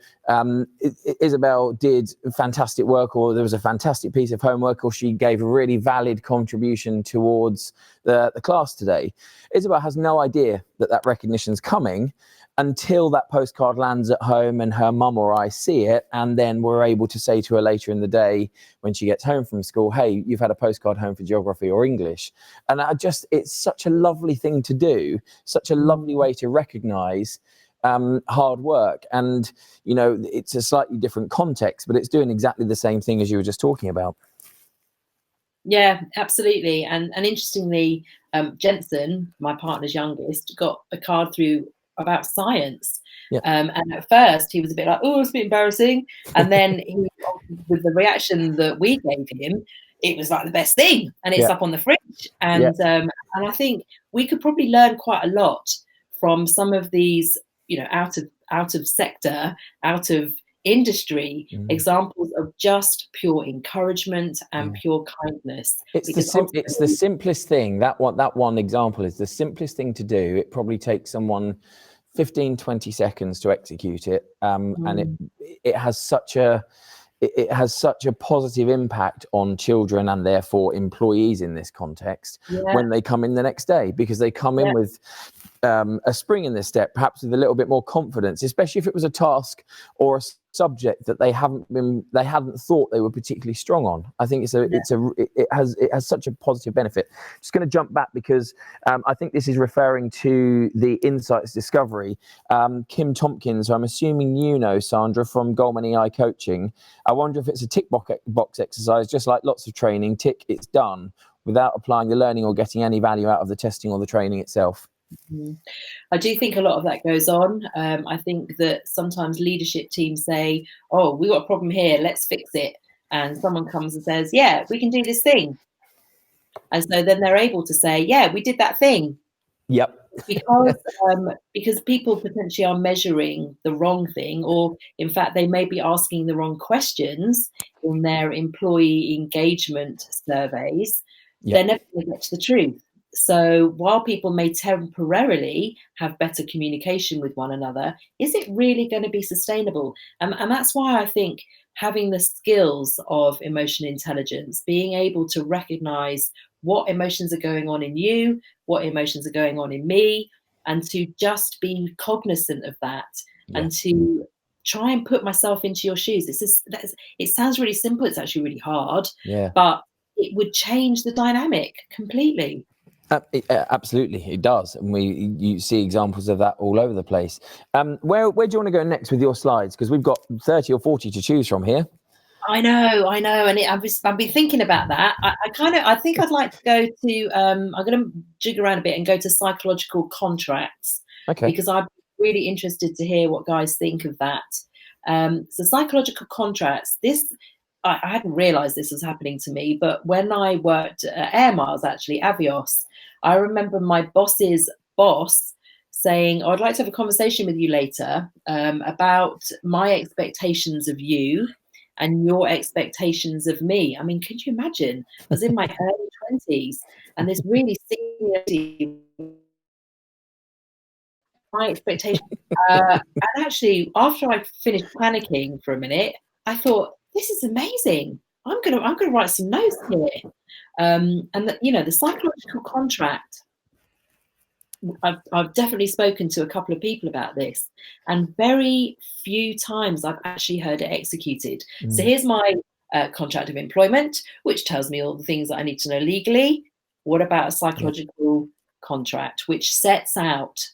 Isabel did fantastic work, or there was a fantastic piece of homework, or she gave a really valid contribution towards the class today. Isabel has no idea that recognition's coming until that postcard lands at home and her mum or I see it, and then we're able to say to her later in the day when she gets home from school, hey, you've had a postcard home for geography or English. And it's such a lovely thing to do, such a lovely way to recognize hard work. And, you know, it's a slightly different context, but it's doing exactly the same thing as you were just talking about. Yeah, absolutely. And interestingly, Jensen, my partner's youngest, got a card through about science. Yeah. And at first he was a bit like, oh, it's a bit embarrassing. And then with the reaction that we gave him, it was like the best thing. And it's up on the fridge. And and I think we could probably learn quite a lot from some of these, you know, out of sector, out of industry examples of just pure encouragement and pure kindness. It's the simplest thing. That one example is the simplest thing to do. It probably takes someone 15-20 seconds to execute it, and it has such a positive impact on children and therefore employees in this context when they come in the next day, because they come in with a spring in their step, perhaps with a little bit more confidence, especially if it was a task or a subject that they hadn't thought they were particularly strong on. I think it has such a positive benefit. Just going to jump back because I think this is referring to the insights discovery. Kim Tompkins, who I'm assuming you know, Sandra, from Goldman EI Coaching. I wonder if it's a tick box exercise, just like lots of training. Tick, it's done, without applying the learning or getting any value out of the testing or the training itself. I do think a lot of that goes on. I think that sometimes leadership teams say, oh, we got a problem here, let's fix it. And someone comes and says, yeah, we can do this thing. And so then they're able to say, yeah, we did that thing. Yep. Because people potentially are measuring the wrong thing, or in fact, they may be asking the wrong questions in their employee engagement surveys. Yep. They're never going to get to the truth. So while people may temporarily have better communication with one another, is it really going to be sustainable? And that's why I think having the skills of emotional intelligence, being able to recognize what emotions are going on in you, what emotions are going on in me, and to just be cognizant of that, and to try and put myself into your shoes. It sounds really simple. It's actually really hard, but it would change the dynamic completely. Absolutely, it does, and you see examples of that all over the place. Where do you want to go next with your slides? Because we've got 30 or 40 to choose from here. I know, and I've been thinking about that. I think I'd like to go to. I'm going to jig around a bit and go to psychological contracts, because I'm really interested to hear what guys think of that. So psychological contracts. I hadn't realised this was happening to me, but when I worked at Air Miles, actually Avios, I remember my boss's boss saying, I'd like to have a conversation with you later about my expectations of you and your expectations of me. I mean, could you imagine? I was in my early 20s, and this really senior my expectations. And actually, after I finished panicking for a minute, I thought, this is amazing. I'm gonna write some notes here. And the psychological contract. I've definitely spoken to a couple of people about this, and very few times I've actually heard it executed. So here's my contract of employment, which tells me all the things that I need to know legally. What about a psychological contract, which sets out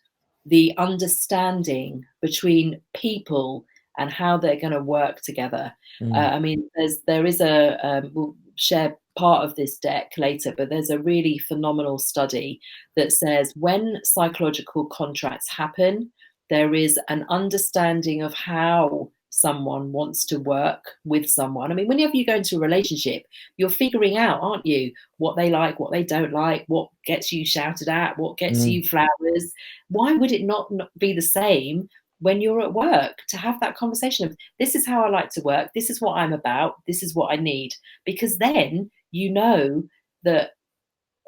the understanding between people and how they're going to work together? I mean, there is we'll share part of this deck later, but there's a really phenomenal study that says when psychological contracts happen, there is an understanding of how someone wants to work with someone. I mean, whenever you go into a relationship, you're figuring out, aren't you, what they like, what they don't like, what gets you shouted at, what gets you flowers. Why would it not be the same when you're at work, to have that conversation of, this is how I like to work, this is what I'm about, this is what I need? Because then you know that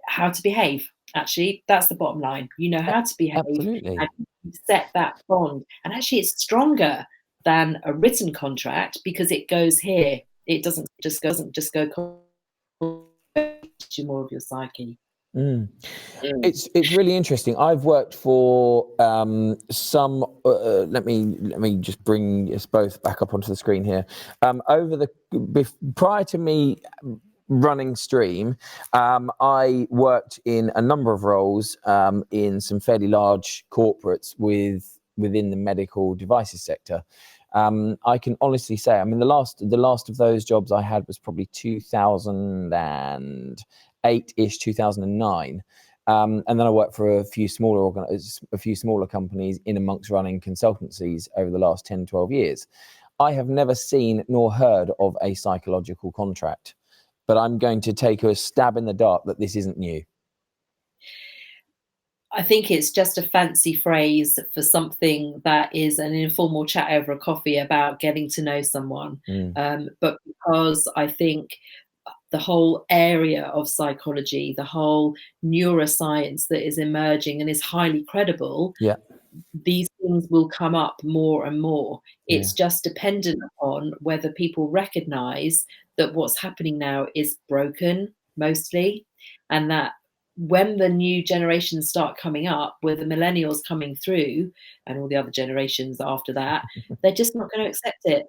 how to behave. Actually, that's the bottom line. You know how to behave. Absolutely. And set that bond. And actually, it's stronger than a written contract because it goes here. It doesn't just go to more of your psyche. It's really interesting. I've worked for some. Let me just bring us both back up onto the screen here. Prior to me running Stream, I worked in a number of roles in some fairly large corporates within the medical devices sector. I can honestly say, I mean, the last of those jobs I had was probably 2008-ish, 2009. And then I worked for a few smaller companies in amongst running consultancies over the last 10, 12 years. I have never seen nor heard of a psychological contract, but I'm going to take a stab in the dark that this isn't new. I think it's just a fancy phrase for something that is an informal chat over a coffee about getting to know someone. But because I think the whole area of psychology, the whole neuroscience that is emerging and is highly credible, these things will come up more and more. It's just dependent upon whether people recognize that what's happening now is broken mostly, and that when the new generations start coming up, with the millennials coming through and all the other generations after that, they're just not going to accept it.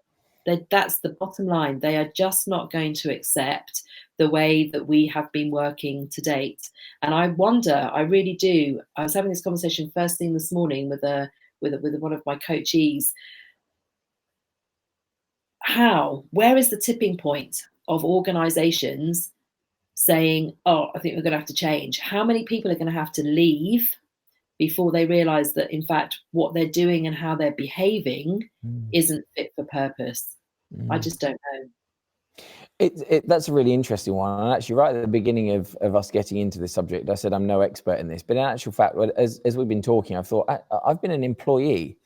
That's the bottom line. They are just not going to accept the way that we have been working to date. And I wonder, I really do. I was having this conversation first thing this morning with one of my coachees. Where is the tipping point of organizations saying, oh, I think we're going to have to change? How many people are going to have to leave before they realize that, in fact, what they're doing and how they're behaving isn't fit for purpose? I just don't know. That's a really interesting one. And actually, right at the beginning of us getting into this subject, I said I'm no expert in this. But in actual fact, as we've been talking, I've thought I've been an employee.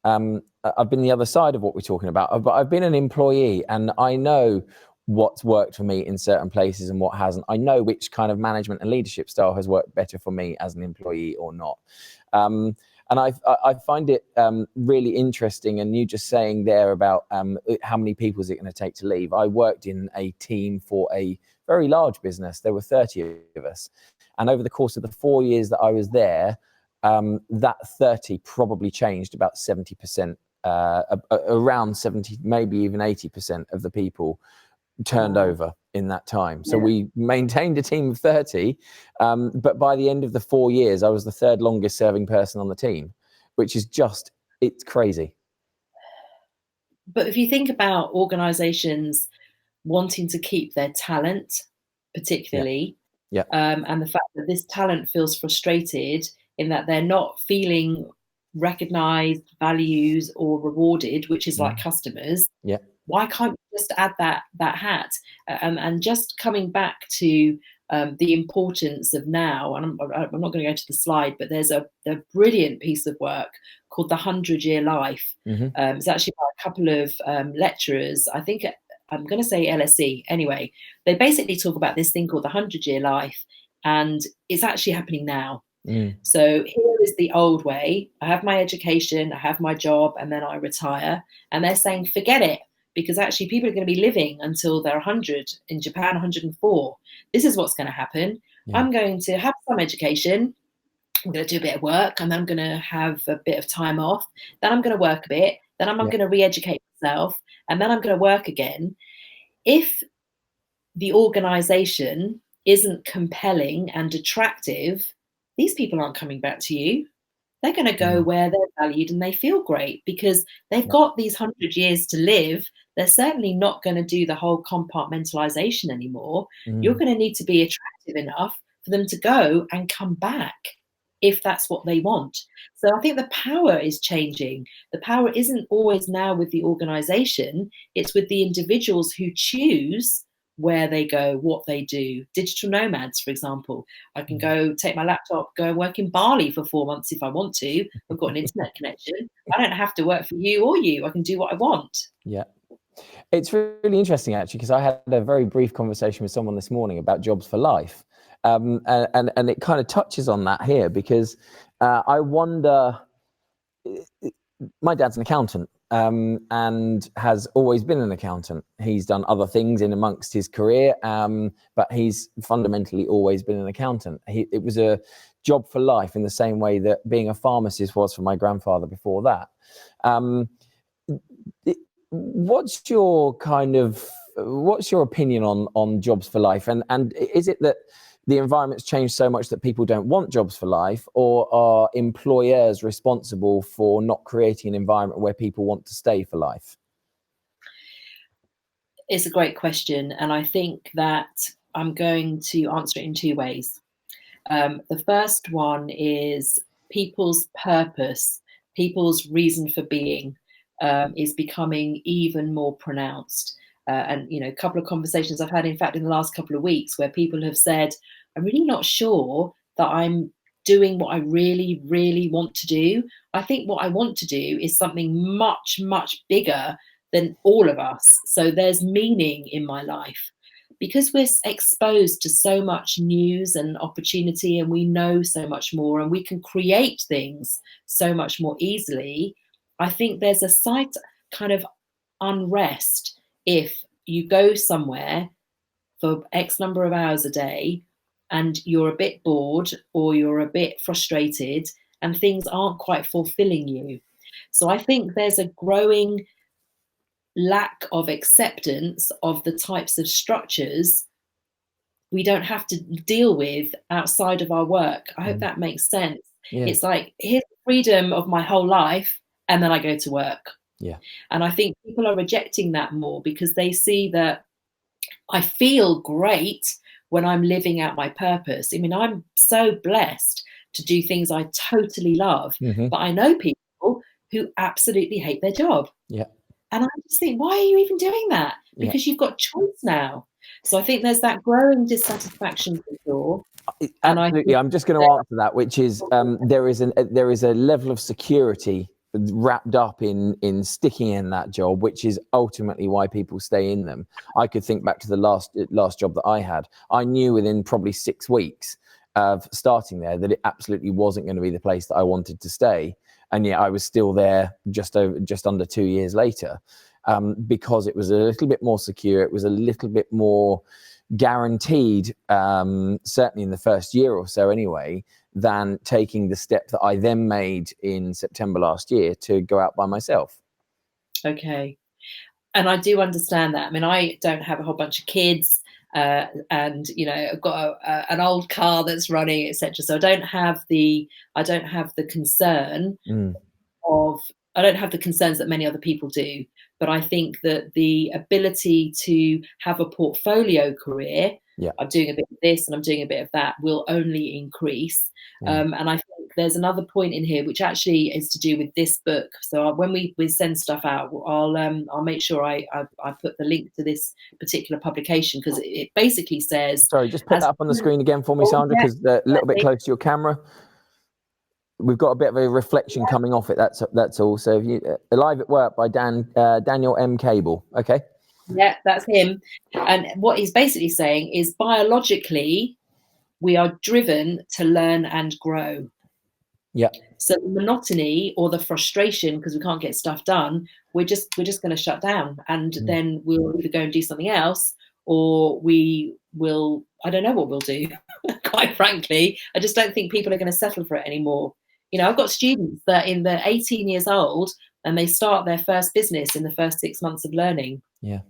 I've been the other side of what we're talking about, but I've been an employee, and I know what's worked for me in certain places and what hasn't. I know which kind of management and leadership style has worked better for me as an employee or not. And I find it really interesting. And you just saying there about how many people is it going to take to leave? I worked in a team for a very large business. There were 30 of us. And over the course of the 4 years that I was there, that 30 probably changed about 70%, around 70, maybe even 80% of the people turned over in that time. So we maintained a team of 30, but by the end of the 4 years, I was the third longest serving person on the team, which is it's crazy. But if you think about organizations wanting to keep their talent, particularly, and the fact that this talent feels frustrated in that they're not feeling recognized, valued, or rewarded, which is like customers. Why can't you just add that hat? And just coming back to the importance of now, and I'm not going to go to the slide, but there's a brilliant piece of work called The 100-Year Life. It's actually by a couple of lecturers, I think I'm going to say LSE. Anyway, they basically talk about this thing called The 100-Year Life, and it's actually happening now. So here is the old way. I have my education, I have my job, and then I retire. And they're saying, forget it. Because actually people are going to be living until they're 100, in Japan 104. This is what's going to happen. I'm going to have some education, I'm going to do a bit of work, and then I'm going to have a bit of time off, then I'm going to work a bit, then I'm going to re-educate myself, and then I'm going to work again. If the organization isn't compelling and attractive, these people aren't coming back to you. They're going to go where they're valued and they feel great, because they've got these 100 years to live. They're certainly not going to do the whole compartmentalization anymore. You're going to need to be attractive enough for them to go and come back if that's what they want. So I think the power is changing. The power isn't always now with the organization. It's with the individuals who choose where they go, what they do. Digital nomads, for example. I can go take my laptop, go and work in Bali for 4 months if I want to. I've got an internet connection. I don't have to work for you or you. I can do what I want. Yeah. It's really interesting, actually, because I had a very brief conversation with someone this morning about jobs for life. And it kind of touches on that here, because I wonder, my dad's an accountant. And has always been an accountant. He's done other things in amongst his career, but he's fundamentally always been an accountant. It was a job for life, in the same way that being a pharmacist was for my grandfather before that. What's your opinion on jobs for life? And is it that the environment's changed so much that people don't want jobs for life, or are employers responsible for not creating an environment where people want to stay for life? It's a great question. And I think that I'm going to answer it in two ways. The first one is people's purpose, people's reason for being is becoming even more pronounced. And, a couple of conversations I've had, in fact, in the last couple of weeks, where people have said, I'm really not sure that I'm doing what I really, really want to do. I think what I want to do is something much, much bigger than all of us. So there's meaning in my life. Because we're exposed to so much news and opportunity, and we know so much more, and we can create things so much more easily, I think there's a slight kind of unrest if you go somewhere for X number of hours a day and you're a bit bored or you're a bit frustrated and things aren't quite fulfilling you. So I think there's a growing lack of acceptance of the types of structures we don't have to deal with outside of our work. I hope that makes sense. Yeah. It's like, here's the freedom of my whole life, and then I go to work. Yeah. And I think people are rejecting that more because they see that I feel great when I'm living out my purpose. I mean, I'm so blessed to do things I totally love, but I know people who absolutely hate their job. Yeah. And I just think, why are you even doing that? Because you've got choice now. So I think there's that growing dissatisfaction for sure. Absolutely. I'm just going to answer that, which is there is a level of security wrapped up in sticking in that job, which is ultimately why people stay in them. I could think back to the last job that I had. I knew within probably 6 weeks of starting there that it absolutely wasn't going to be the place that I wanted to stay, and yet I was still there just under 2 years later, because it was a little bit more secure. It was a little bit more guaranteed, certainly in the first year or so anyway, than taking the step that I then made in September last year to go out by myself. Okay. And I do understand that. I mean, I don't have a whole bunch of kids, and I've got an old car that's running, etc. So I don't have the concern of I don't have the concerns that many other people do. But I think that the ability to have a portfolio career, I'm doing a bit of this and I'm doing a bit of that, will only increase. And I think there's another point in here which actually is to do with this book. So when we send stuff out, I'll make sure I put the link to this particular publication, because it basically says. Sorry, just put that up on the screen again for me, Sandra, because a little bit close to your camera. We've got a bit of a reflection coming off it. That's all. So if you Alive at Work by Daniel M. Cable. Okay. Yeah, that's him. And what he's basically saying is biologically, we are driven to learn and grow. Yeah. So the monotony or the frustration because we can't get stuff done, we're just going to shut down, and then we'll either go and do something else, or we will. I don't know what we'll do. Quite frankly, I just don't think people are going to settle for it anymore. I've got students that they're 18 years old and they start their first business in the first 6 months of learning. Yeah.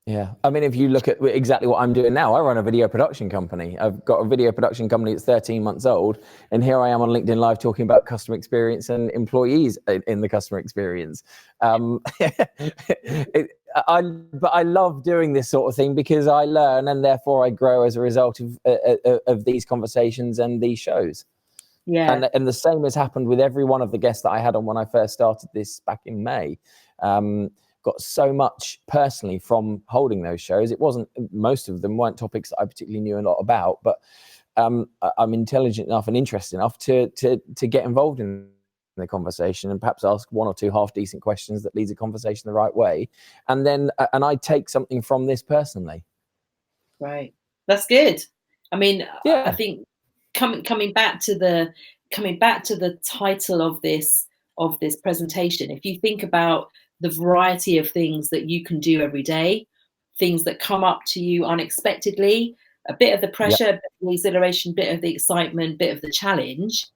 Yeah. I mean, if you look at exactly what I'm doing now, I run a video production company. I've got a video production company that's 13 months old. And here I am on LinkedIn Live talking about customer experience and employees in the customer experience. But I love doing this sort of thing because I learn and therefore I grow as a result of these conversations and these shows. Yeah. And the same has happened with every one of the guests that I had on when I first started this back in May. Got so much personally from holding those shows. Most of them weren't topics that I particularly knew a lot about, but I'm intelligent enough and interested enough to get involved in the conversation and perhaps ask one or two half decent questions that leads the conversation the right way. And then, and I take something from this personally. Right. That's good. I mean, yeah. I think coming back to the title of this presentation, if you think about the variety of things that you can do every day, things that come up to you unexpectedly, a bit of the pressure, a bit of the exhilaration, bit of the excitement, bit of the challenge,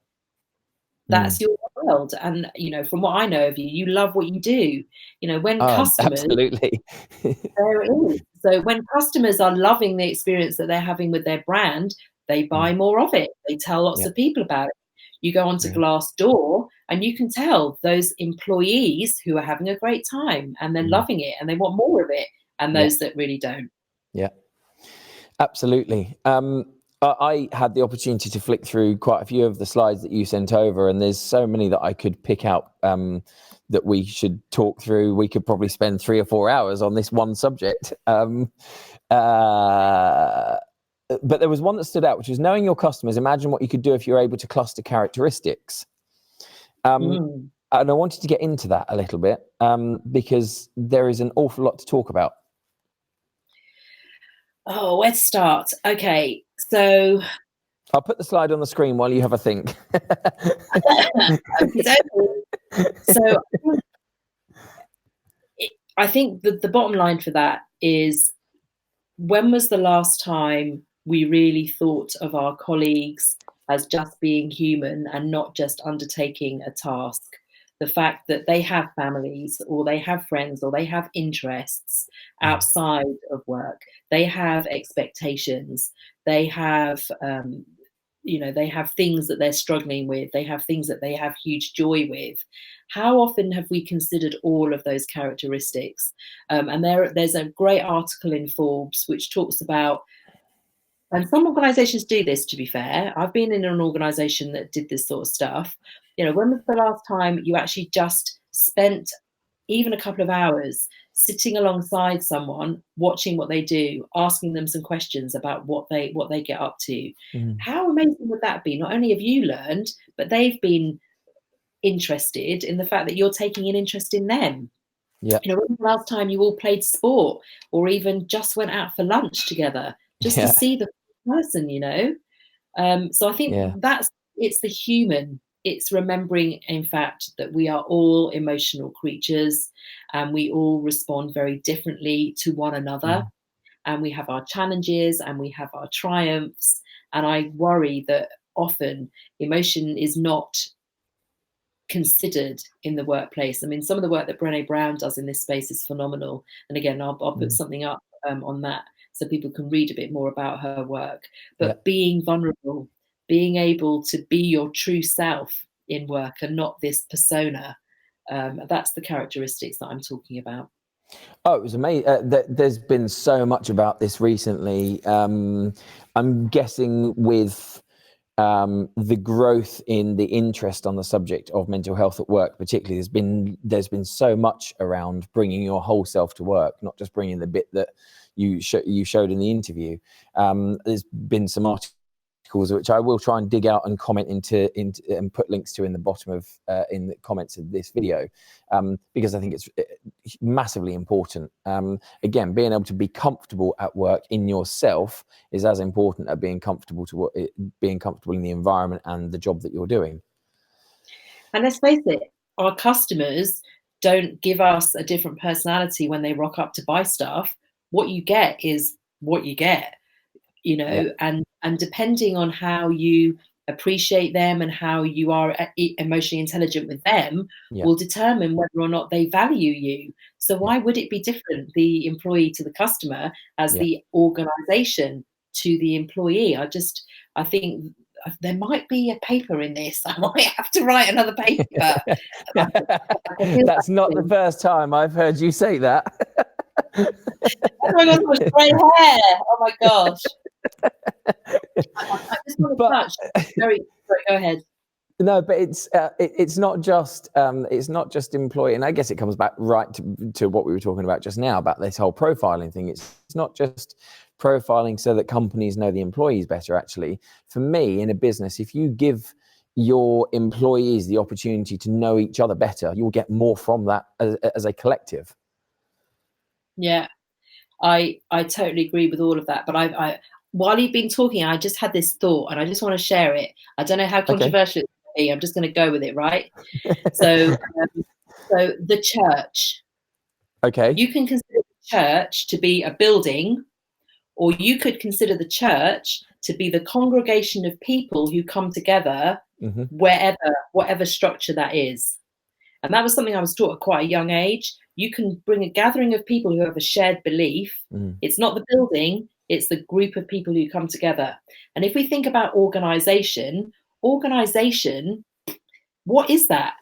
that's your world. And from what I know of you, you love what you do. When customers absolutely there it is. So when customers are loving the experience that they're having with their brand, they buy more of it. They tell lots of people about it. You go onto Glassdoor and you can tell those employees who are having a great time and they're loving it and they want more of it, and those that really don't. Yeah, absolutely. I had the opportunity to flick through quite a few of the slides that you sent over, and there's so many that I could pick out that we should talk through. We could probably spend 3 or 4 hours on this one subject. But there was one that stood out, which was knowing your customers. Imagine what you could do if you're able to cluster characteristics. And I wanted to get into that a little bit because there is an awful lot to talk about. Oh, let's start. Okay, so I'll put the slide on the screen while you have a think. So I think the bottom line for that is, when was the last time we really thought of our colleagues as just being human and not just undertaking a task. The fact that they have families, or they have friends, or they have interests outside of work, they have expectations, they have, they have things that they're struggling with, they have things that they have huge joy with. How often have we considered all of those characteristics? And there's a great article in Forbes which talks about, and some organizations do this, to be fair. I've been in an organization that did this sort of stuff. When was the last time you actually just spent even a couple of hours sitting alongside someone, watching what they do, asking them some questions about what they get up to? How amazing would that be? Not only have you learned, but they've been interested in the fact that you're taking an interest in them. Yeah. When was the last time you all played sport, or even just went out for lunch together, just to see the person? So I think it's the human. It's remembering, in fact, that we are all emotional creatures, and we all respond very differently to one another. And we have our challenges and we have our triumphs. And I worry that often emotion is not considered in the workplace. I mean, some of the work that Brené Brown does in this space is phenomenal. And again, I'll put something up on that so people can read a bit more about her work. But being vulnerable, being able to be your true self in work and not this persona, that's the characteristics that I'm talking about. Oh, it was amazing. There's been so much about this recently. I'm guessing with the growth in the interest on the subject of mental health at work, particularly, there's been so much around bringing your whole self to work, not just bringing the bit that you showed in the interview. There's been some articles which I will try and dig out and comment into and put links to in the bottom of in the comments of this video, because I think it's massively important. Again, being able to be comfortable at work in yourself is as important as being comfortable in the environment and the job that you're doing. And let's face it, our customers don't give us a different personality when they rock up to buy stuff. What you get is what you get, and depending on how you appreciate them and how you are emotionally intelligent with them will determine whether or not they value you. So why would it be different, the employee to the customer, as the organization to the employee? I think there might be a paper in this. I might have to write another paper. That's not the first time I've heard you say that. Oh my God, my grey hair. Oh my gosh. I just want to touch. Sorry, go ahead. No, but it's not just employee, and I guess it comes back right to what we were talking about just now about this whole profiling thing. It's not just profiling so that companies know the employees better. Actually, for me, in a business, if you give your employees the opportunity to know each other better, you'll get more from that as a collective. Yeah, I totally agree with all of that. But I while you've been talking, I just had this thought, and I just want to share it. I don't know how controversial it's going to be. I'm just going to go with it, right? So the church. Okay. You can consider the church to be a building, or you could consider the church to be the congregation of people who come together whatever structure that is. And that was something I was taught at quite a young age. You can bring a gathering of people who have a shared belief. It's not the building, it's the group of people who come together. And if we think about organization, what is that?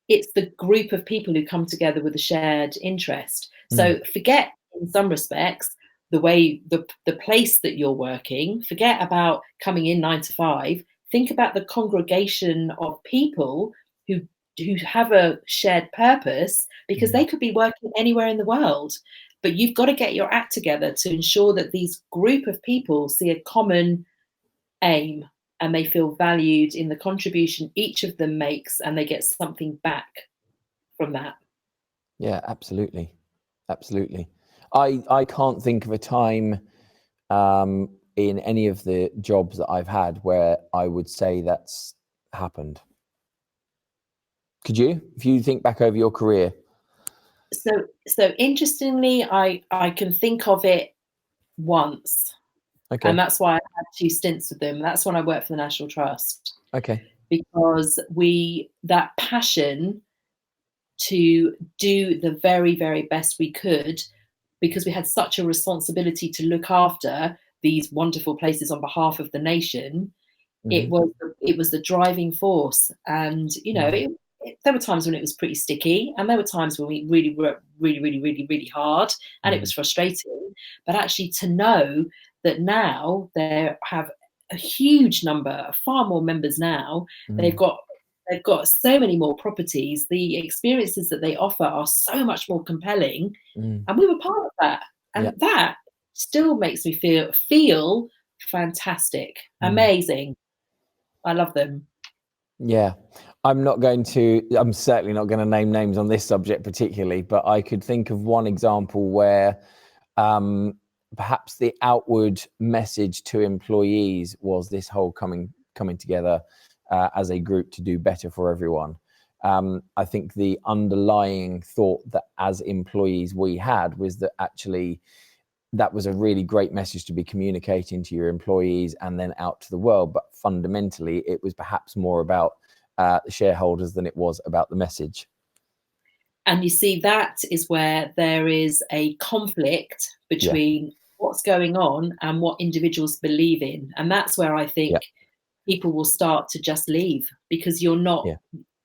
It's the group of people who come together with a shared interest. So forget, in some respects, the way the place that you're working, forget about coming in 9 to 5. Think about the congregation of people who have a shared purpose, because they could be working anywhere in the world. But you've got to get your act together to ensure that these group of people see a common aim and they feel valued in the contribution each of them makes, and they get something back from that. Yeah, absolutely. Absolutely. I can't think of a time in any of the jobs that I've had where I would say that's happened. Could you, if you think back over your career? So interestingly, I can think of it once. Okay. And that's why I had 2 stints with them. That's when I worked for the National Trust. Okay. Because that passion to do the very, very best we could, because we had such a responsibility to look after these wonderful places on behalf of the nation. It was the driving force. And, you know, there were times when it was pretty sticky, and there were times when we really worked really, really, really, really hard, and it was frustrating. But actually to know that now they have a huge number, far more members now, they've got so many more properties, the experiences that they offer are so much more compelling, and we were part of that. And that still makes me feel fantastic, amazing. I love them. Yeah, I'm certainly not going to name names on this subject particularly, but I could think of one example where perhaps the outward message to employees was this whole coming together as a group to do better for everyone. I think the underlying thought that as employees we had was that actually that was a really great message to be communicating to your employees and then out to the world. But fundamentally, it was perhaps more about the shareholders than it was about the message. And you see, that is where there is a conflict between what's going on and what individuals believe in. And that's where I think people will start to just leave, because you're not,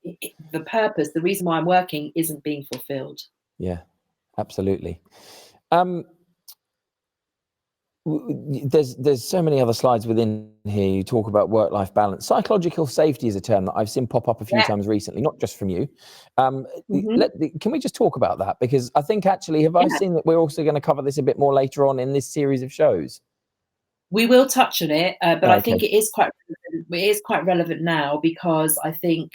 the purpose, the reason why I'm working isn't being fulfilled. Yeah, absolutely. There's so many other slides within here. You talk about work-life balance. Psychological safety is a term that I've seen pop up a few times recently, not just from you. Can we just talk about that? Because I think actually, I seen that we're also going to cover this a bit more later on in this series of shows? We will touch on it, but I think it is quite relevant now, because I think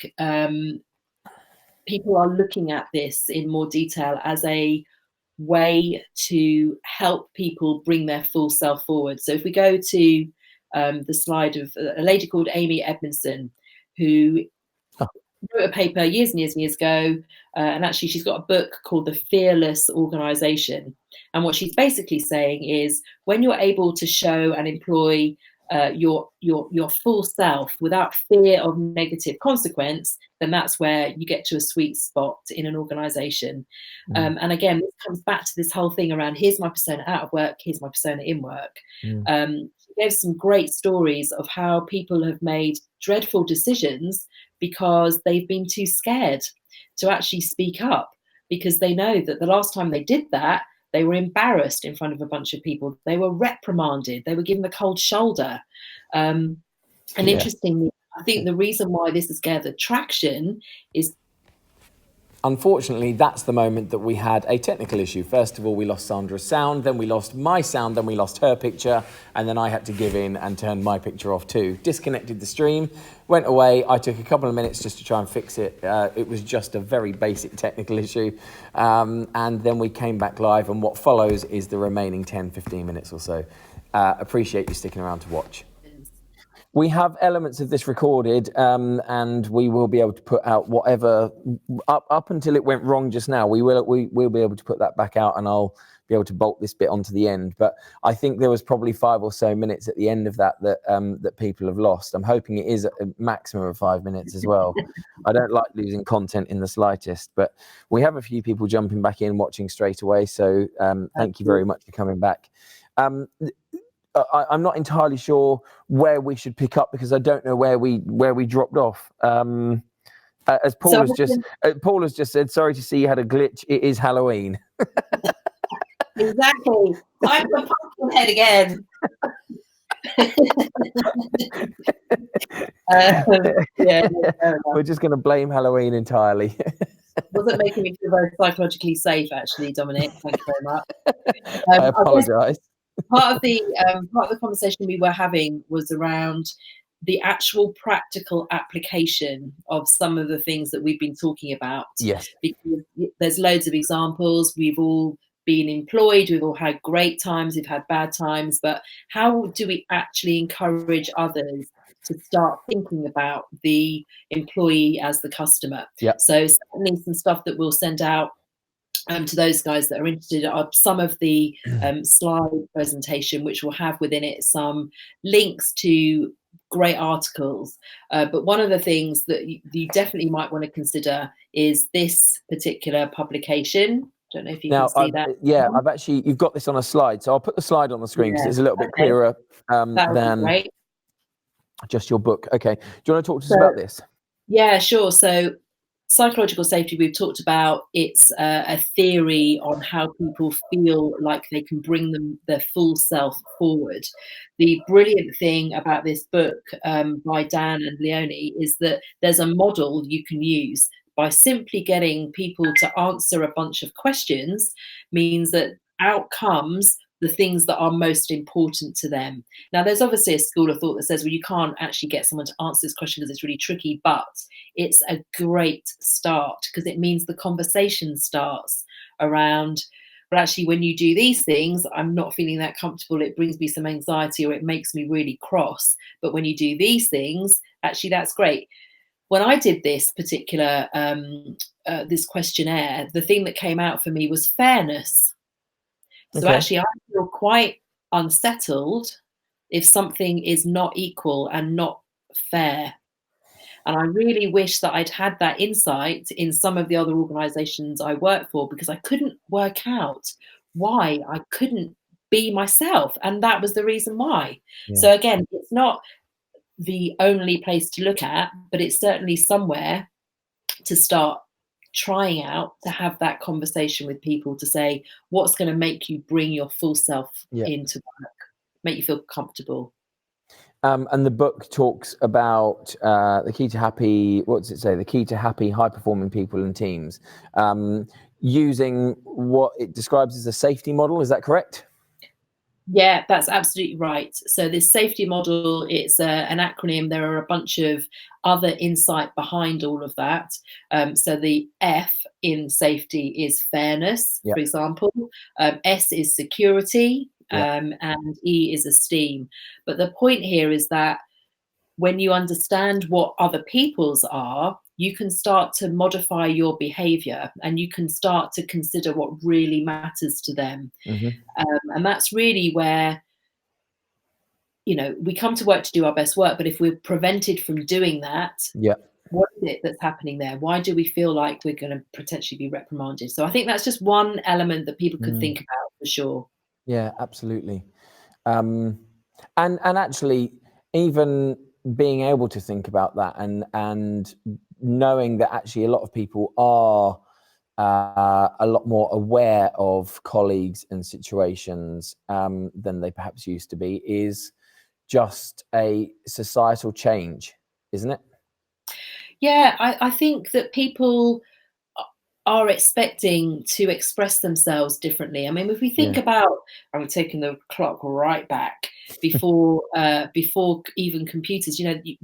people are looking at this in more detail as a way to help people bring their full self forward. So if we go to the slide of a lady called Amy Edmondson, who wrote a paper years and years and years ago, and actually she's got a book called The Fearless Organization. And what she's basically saying is, when you're able to show and employ your full self without fear of negative consequence, then that's where you get to a sweet spot in an organization. And again, this comes back to this whole thing around, here's my persona out of work, here's my persona in work. She gave some great stories of how people have made dreadful decisions because they've been too scared to actually speak up, because they know that the last time they did that, they were embarrassed in front of a bunch of people. They were reprimanded. They were given the cold shoulder. And interestingly, I think the reason why this has gathered traction is, unfortunately, that's the moment that we had a technical issue. First of all, we lost Sandra's sound, then we lost my sound, then we lost her picture, and then I had to give in and turn my picture off too. Disconnected the stream, went away. I took a couple of minutes just to try and fix it. It was just a very basic technical issue. And then we came back live, and what follows is the remaining 10, 15 minutes or so. Appreciate you sticking around to watch. We have elements of this recorded, and we will be able to put out whatever up until it went wrong just now. We'll be able to put that back out, and I'll be able to bolt this bit onto the end. But I think there was probably 5 or so minutes at the end of that people have lost. I'm hoping it is a maximum of 5 minutes as well. I don't like losing content in the slightest, but we have a few people jumping back in, watching straight away. So thank you very much for coming back. I'm not entirely sure where we should pick up, because I don't know where we dropped off. As Paul has just said, sorry to see you had a glitch. It is Halloween. Exactly. I'm the pumpkin head again. We're just going to blame Halloween entirely. Wasn't making me feel very psychologically safe, actually, Dominic. Thank you very much. I apologise. Part of the conversation we were having was around the actual practical application of some of the things that we've been talking about. Yes. Because there's loads of examples. We've all been employed. We've all had great times. We've had bad times. But how do we actually encourage others to start thinking about the employee as the customer? Yep. So certainly some stuff that we'll send out to those guys that are interested, are some of the slide presentation, which will have within it some links to great articles. But one of the things that you definitely might want to consider is this particular publication. Don't know if you Now, can see that. I've actually, you've got this on a slide, so I'll put the slide on the screen because Yeah. it's a little bit Okay. clearer That would be than great. just your book. Okay. Do you want to talk to us about this? Yeah, sure. So psychological safety, we've talked about, it's a theory on how people feel like they can bring their full self forward. The brilliant thing about this book by Dan and Leonie is that there's a model you can use by simply getting people to answer a bunch of questions, means that out comes the things that are most important to them. Now, there's obviously a school of thought that says, well, you can't actually get someone to answer this question because it's really tricky, but it's a great start because it means the conversation starts around, well, actually, when you do these things, I'm not feeling that comfortable. It brings me some anxiety, or it makes me really cross. But when you do these things, actually, that's great. When I did this particular this questionnaire, the thing that came out for me was fairness. So actually, I feel quite unsettled if something is not equal and not fair. And I really wish that I'd had that insight in some of the other organizations I work for, because I couldn't work out why I couldn't be myself. And that was the reason why. Yeah. So again, it's not the only place to look at, but it's certainly somewhere to start trying out, to have that conversation with people, to say, what's going to make you bring your full self into work, make you feel comfortable. And the book talks about the key to happy, what does it say? The key to happy, high-performing people and teams, using what it describes as a safety model. Is that correct? Yeah, that's absolutely right. So this safety model, it's an acronym. There are a bunch of other insight behind all of that. So the F in safety is fairness, for example. S is security, and E is esteem. But the point here is that when you understand what other people's are, you can start to modify your behavior, and you can start to consider what really matters to them. And that's really where, we come to work to do our best work, but if we're prevented from doing that, what is it that's happening there? Why do we feel like we're going to potentially be reprimanded? So I think that's just one element that people could think about, for sure. Yeah, absolutely. And actually, even being able to think about that, and knowing that actually a lot of people are a lot more aware of colleagues and situations than they perhaps used to be, is just a societal change, isn't it? Yeah, I think that people are expecting to express themselves differently. I mean, if we think about, I'm taking the clock right back before even computers,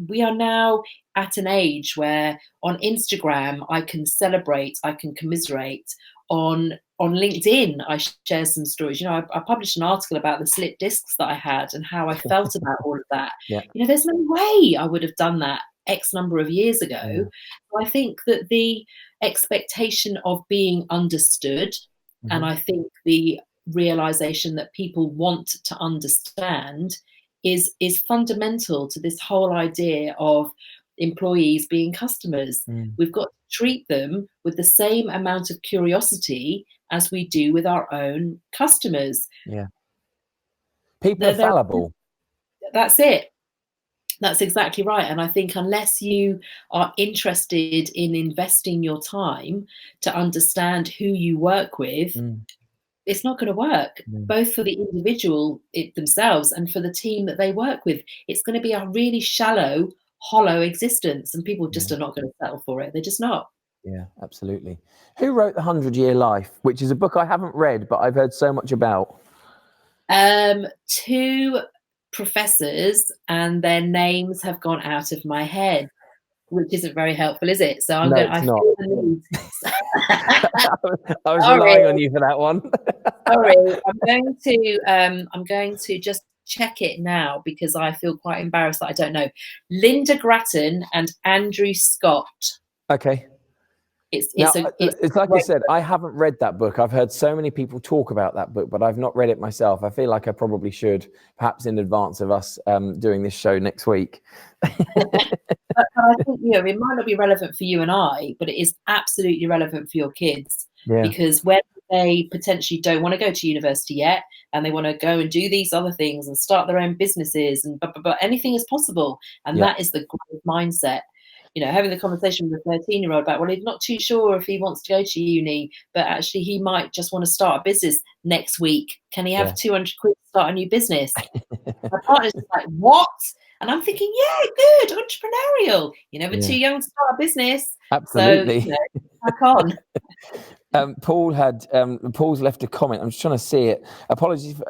we are now at an age where on Instagram I can celebrate, I can commiserate. On LinkedIn, I share some stories. I published an article about the slip discs that I had and how I felt about all of that. There's no way I would have done that X number of years ago. So I think that the expectation of being understood, and I think the realization that people want to understand is fundamental to this whole idea of employees being customers. We've got to treat them with the same amount of curiosity as we do with our own customers. People are fallible. That's it. That's exactly right. And I think unless you are interested in investing your time to understand who you work with, it's not going to work, both for the individual themselves and for the team that they work with. It's going to be a really shallow, hollow existence, and people just are not going to settle for it. They're just not. Yeah, absolutely. Who wrote The 100-Year Life, which is a book I haven't read, but I've heard so much about? Two professors, and their names have gone out of my head, which isn't very helpful, is it? So I'm I was relying on you for that one. Sorry, I'm going to just check it now because I feel quite embarrassed that I don't know. Linda Grattan and Andrew Scott. Okay. It's like I said, I haven't read that book. I've heard so many people talk about that book, but I've not read it myself. I feel like I probably should, perhaps in advance of us doing this show next week. But I think, you know, it might not be relevant for you and I, but it is absolutely relevant for your kids. Yeah. Because when they potentially don't want to go to university yet, and they want to go and do these other things and start their own businesses, and but anything is possible. And that is the growth mindset. You know, having the conversation with a 13-year-old about, well, he's not too sure if he wants to go to uni, but actually he might just want to start a business next week. Can he have 200 quid to start a new business? My partner's just like, what? And I'm thinking, yeah, good, entrepreneurial. You're never too young to start a business. Absolutely. So, you know, back on. Paul's left a comment. I'm just trying to see it. Apologies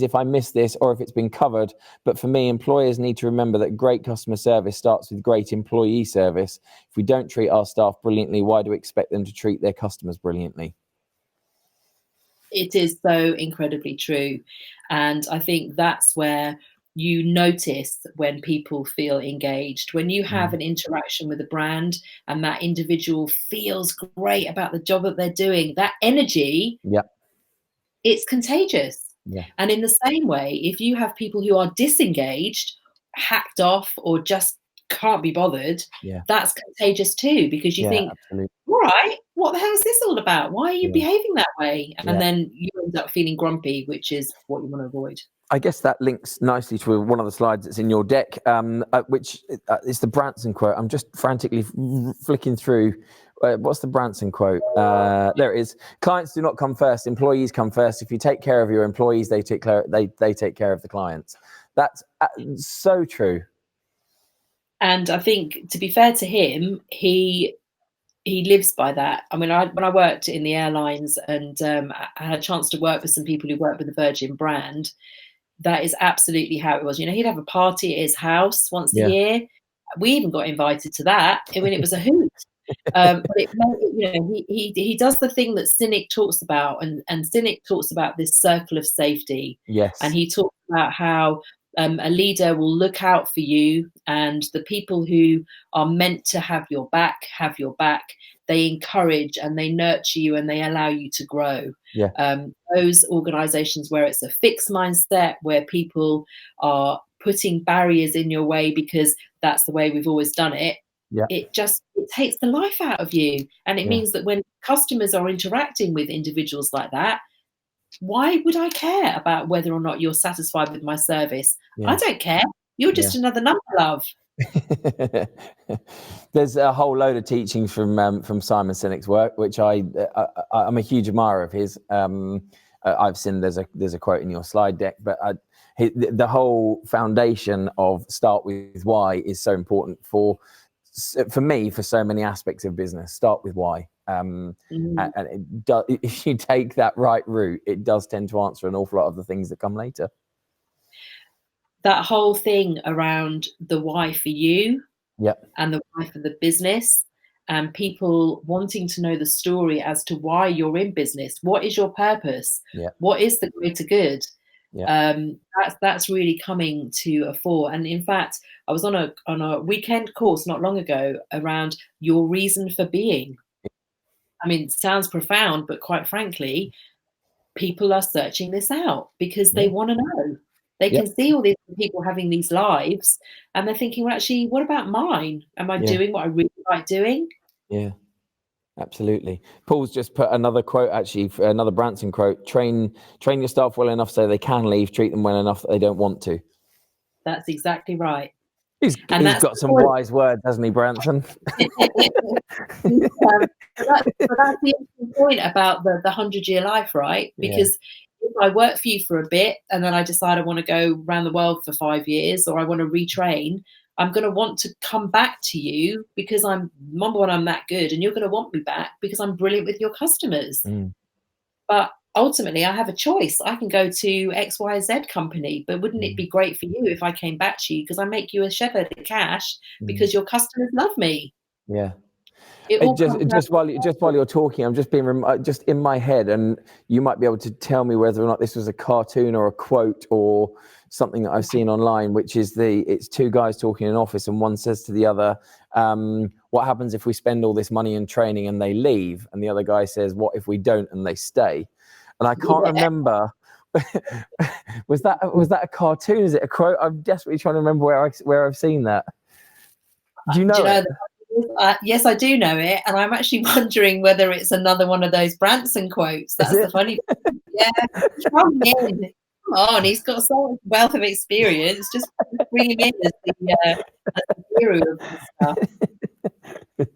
if I missed this or if it's been covered. But for me, employers need to remember that great customer service starts with great employee service. If we don't treat our staff brilliantly, why do we expect them to treat their customers brilliantly? It is so incredibly true. And I think that's where you notice when people feel engaged, when you have an interaction with a brand and that individual feels great about the job that they're doing, that energy, it's contagious. And in the same way, if you have people who are disengaged, hacked off, or just can't be bothered, that's contagious too, because you think, all right, what the hell is this all about? Why are you behaving that way? And then you end up feeling grumpy, which is what you want to avoid. I guess that links nicely to one of the slides that's in your deck, which is the Branson quote. I'm just frantically flicking through. What's the Branson quote? There it is. Clients do not come first. Employees come first. If you take care of your employees, they take care of the clients. That's so true. And I think, to be fair to him, he lives by that. I mean, when I worked in the airlines and I had a chance to work with some people who worked with the Virgin brand, that is absolutely how it was. You know, he'd have a party at his house once a year. We even got invited to that. I mean, it was a hoot. But it, you know, he does the thing that Cynic talks about, and Cynic talks about this circle of safety. Yes. And he talks about how a leader will look out for you, and the people who are meant to have your back. They encourage and they nurture you and they allow you to grow. Those organizations where it's a fixed mindset, where people are putting barriers in your way because that's the way we've always done it, it takes the life out of you. And it means that when customers are interacting with individuals like that, why would I care about whether or not you're satisfied with my service? I don't care. You're just another number, love. There's a whole load of teachings from Simon Sinek's work, which I'm a huge admirer of his. I've seen there's a quote in your slide deck, but the whole foundation of start with why is so important for me, for so many aspects of business. Start with why. And if you take that right route, it does tend to answer an awful lot of the things that come later. That whole thing around the why for you and the why for the business, and people wanting to know the story as to why you're in business. What is your purpose? What is the greater good? That's really coming to a fore. And in fact, I was on a weekend course not long ago around your reason for being. I mean, it sounds profound, but quite frankly, people are searching this out because they want to know. They can see all these people having these lives and they're thinking, well, actually, what about mine? Am I doing what I really like doing? Yeah, absolutely. Paul's just put another quote, actually, another Branson quote: train your staff well enough so they can leave, treat them well enough that they don't want to. That's exactly right. He's got some wise words, hasn't he, Branson? That's the interesting point about the 100-year life, right? Because if I work for you for a bit and then I decide I want to go around the world for 5 years, or I want to retrain, I'm going to want to come back to you because I'm that good, and you're going to want me back because I'm brilliant with your customers. But ultimately, I have a choice. I can go to XYZ company, but wouldn't it be great for you if I came back to you because I make you a shed load of cash because your customers love me? Yeah. Just while you're talking, I'm just being just in my head, and you might be able to tell me whether or not this was a cartoon or a quote or something that I've seen online, which is it's two guys talking in an office, and one says to the other, what happens if we spend all this money in training and they leave? And the other guy says, what if we don't and they stay? And I can't remember. was that a cartoon? Is it a quote? I'm desperately trying to remember where I've seen that. Do you know it? Yes, I do know it, and I'm actually wondering whether it's another one of those Branson quotes. That's the funny thing. Yeah, come on, he's got so much wealth of experience. Just bring him in as the hero of this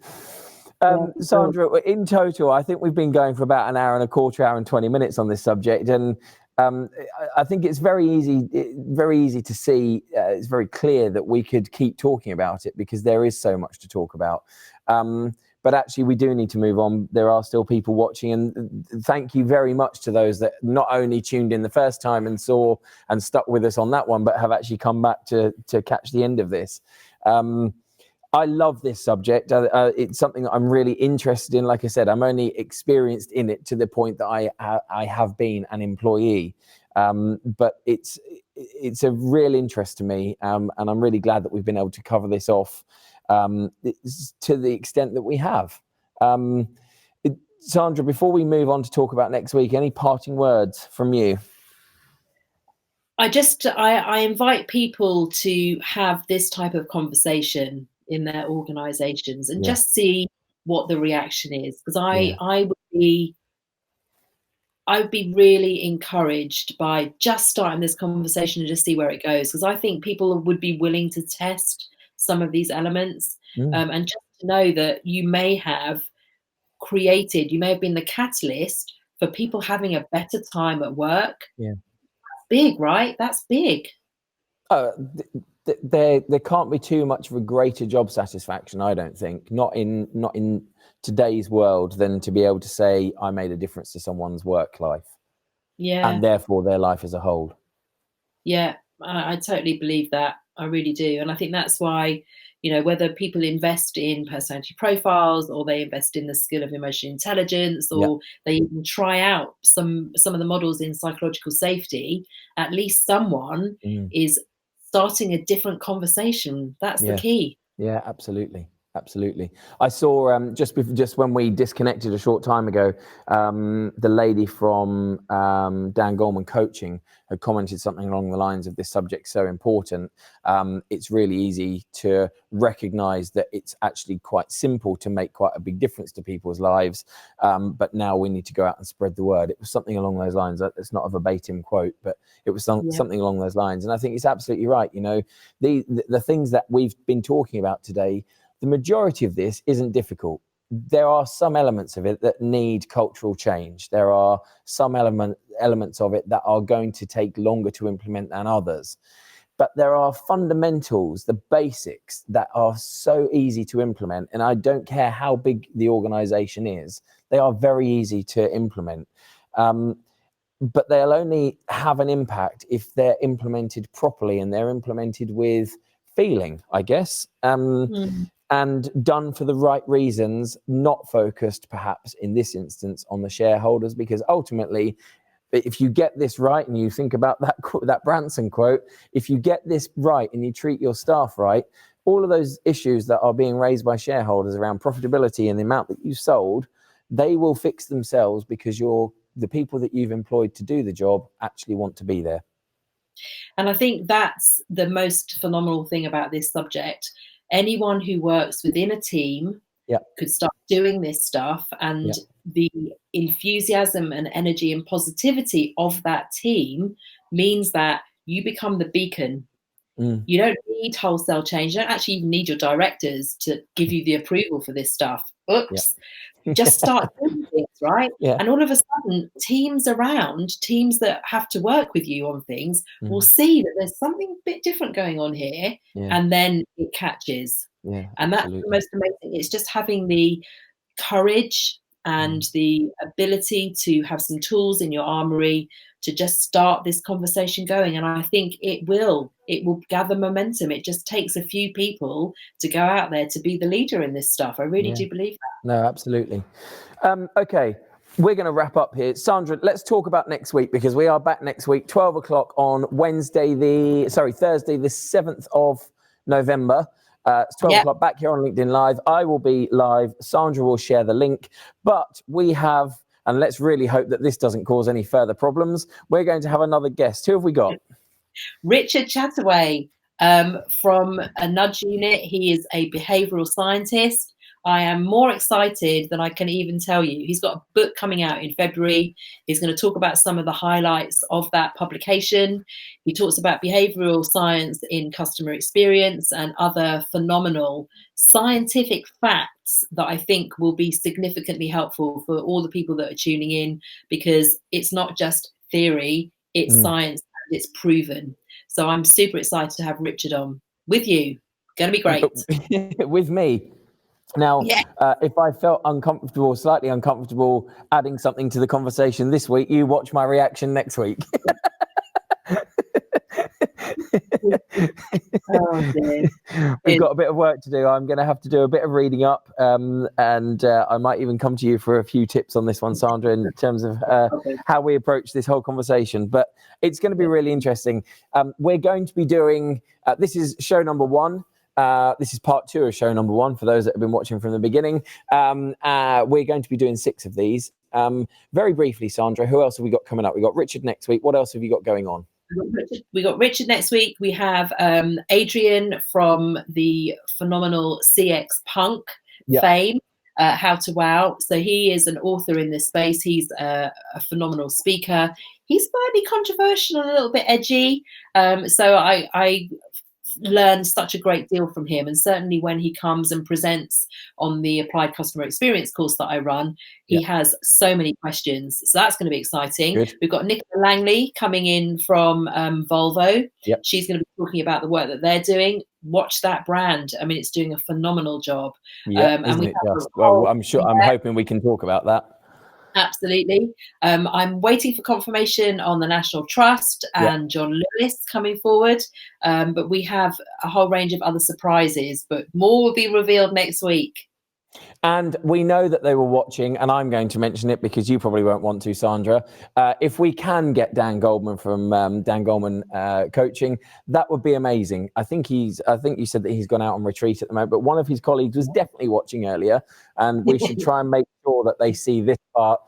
stuff. Sandra, in total, I think we've been going for about an hour and a quarter, hour and 20 minutes on this subject, and I think it's very easy to see. It's very clear that we could keep talking about it because there is so much to talk about. But actually, we do need to move on. There are still people watching, and thank you very much to those that not only tuned in the first time and saw and stuck with us on that one, but have actually come back to catch the end of this. I love this subject. It's something that I'm really interested in. Like I said, I'm only experienced in it to the point that I have been an employee. But it's a real interest to me, and I'm really glad that we've been able to cover this off to the extent that we have. Sandra, before we move on to talk about next week, any parting words from you? I invite people to have this type of conversation in their organizations and just see what the reaction is, because I would be really encouraged by just starting this conversation and just see where it goes, because I think people would be willing to test some of these elements, and just to know that you may have been the catalyst for people having a better time at work. That's big, right? That's big. There can't be too much of a greater job satisfaction, I don't think, not in today's world, than to be able to say I made a difference to someone's work life, and therefore their life as a whole. I totally believe that. I really do. And I think that's why, whether people invest in personality profiles, or they invest in the skill of emotional intelligence, or they even try out some of the models in psychological safety, at least someone is starting a different conversation. That's the key. Yeah, absolutely. I saw just when we disconnected a short time ago, the lady from Dan Goleman Coaching had commented something along the lines of, this subject so important. It's really easy to recognize that it's actually quite simple to make quite a big difference to people's lives, but now we need to go out and spread the word. It was something along those lines. It's not a verbatim quote, but it was something along those lines. And I think it's absolutely right. The things that we've been talking about today, the majority of this isn't difficult. There are some elements of it that need cultural change. There are some elements of it that are going to take longer to implement than others. But there are fundamentals, the basics, that are so easy to implement. And I don't care how big the organization is, they are very easy to implement. But they'll only have an impact if they're implemented properly, and they're implemented with feeling, I guess. And done for the right reasons, not focused perhaps in this instance on the shareholders, because ultimately, if you get this right, and you think about that Branson quote, if you get this right and you treat your staff right, all of those issues that are being raised by shareholders around profitability and the amount that you sold, they will fix themselves, because the people that you've employed to do the job actually want to be there. And I think that's the most phenomenal thing about this subject. Anyone who works within a team could start doing this stuff, and the enthusiasm and energy and positivity of that team means that you become the beacon. You don't need wholesale change. You don't actually even need your directors to give you the approval for this stuff. Just start doing things, right? And all of a sudden, teams that have to work with you on things will see that there's something a bit different going on here, and then it catches. And that's the most amazing. It's just having the courage and the ability to have some tools in your armory to just start this conversation going. And I think it will gather momentum. It just takes a few people to go out there to be the leader in this stuff. I really do believe that. No, absolutely. Okay. we're going to wrap up here. Sandra, let's talk about next week, because we are back next week, 12 o'clock on Thursday, the 7th of November. It's 12 o'clock back here on LinkedIn Live. I will be live. Sandra will share the link. But we have, and let's really hope that this doesn't cause any further problems, we're going to have another guest. Who have we got? Richard Chataway from a Nudge unit. He is a behavioral scientist. I am more excited than I can even tell you. He's got a book coming out in February. He's going to talk about some of the highlights of that publication. He talks about behavioral science in customer experience and other phenomenal scientific facts that I think will be significantly helpful for all the people that are tuning in, because it's not just theory, it's science and it's proven. So I'm super excited to have Richard on with you. Going to be great. With me. Now, if I felt uncomfortable, slightly uncomfortable adding something to the conversation this week, you watch my reaction next week. We've got a bit of work to do. I'm going to have to do a bit of reading up, and I might even come to you for a few tips on this one, Sandra, in terms of how we approach this whole conversation. But it's going to be really interesting. We're going to be doing, this is show number 1. This is part 2 of show number 1 for those that have been watching from the beginning. We're going to be doing 6 of these. Very briefly, Sandra, who else have we got coming up? We got Richard next week. What else have you got going on? We got Richard next week. We have Adrian from the phenomenal CX Punk fame, How to Wow. So he is an author in this space. He's a phenomenal speaker. He's slightly controversial and a little bit edgy. So I learn such a great deal from him, and certainly when he comes and presents on the Applied Customer Experience course that I run, he has so many questions, so that's going to be exciting. Good. We've got Nicola Langley coming in from Volvo. She's going to be talking about the work that they're doing. Watch that brand. I mean, it's doing a phenomenal job. And we well, I'm hoping we can talk about that. Absolutely. I'm waiting for confirmation on the National Trust and John Lewis coming forward. But we have a whole range of other surprises, but more will be revealed next week. And we know that they were watching, and I'm going to mention it because you probably won't want to, Sandra. If we can get Dan Goldman from Dan Goldman Coaching, that would be amazing. I think you said that he's gone out on retreat at the moment, but one of his colleagues was definitely watching earlier, and we should try and make sure that they see this part.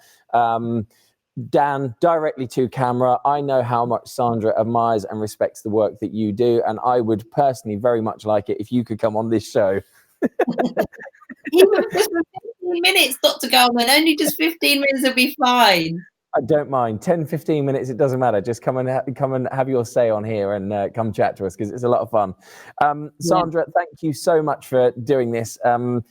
Dan, directly to camera. I know how much Sandra admires and respects the work that you do, and I would personally very much like it if you could come on this show. Even just for 15 minutes, Dr. Goldman, only just 15 minutes will be fine. I don't mind. 10, 15 minutes, it doesn't matter. Just come and have your say on here and come chat to us, because it's a lot of fun. Sandra, thank you so much for doing this. I'm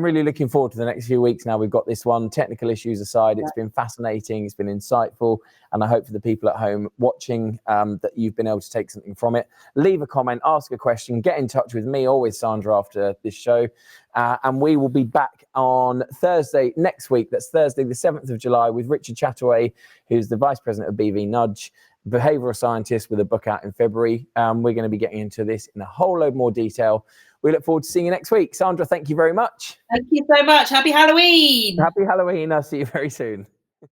really looking forward to the next few weeks now. We've got this one, technical issues aside. It's been fascinating. It's been insightful. And I hope for the people at home watching that you've been able to take something from it. Leave a comment, ask a question, get in touch with me or with Sandra after this show. And we will be back on Thursday next week. That's Thursday, the 7th of July, with Richard Chataway, who's the Vice President of BV Nudge, behavioral scientist with a book out in February. We're going to be getting into this in a whole load more detail. We look forward to seeing you next week. Sandra, thank you very much. Thank you so much. Happy Halloween. Happy Halloween. I'll see you very soon.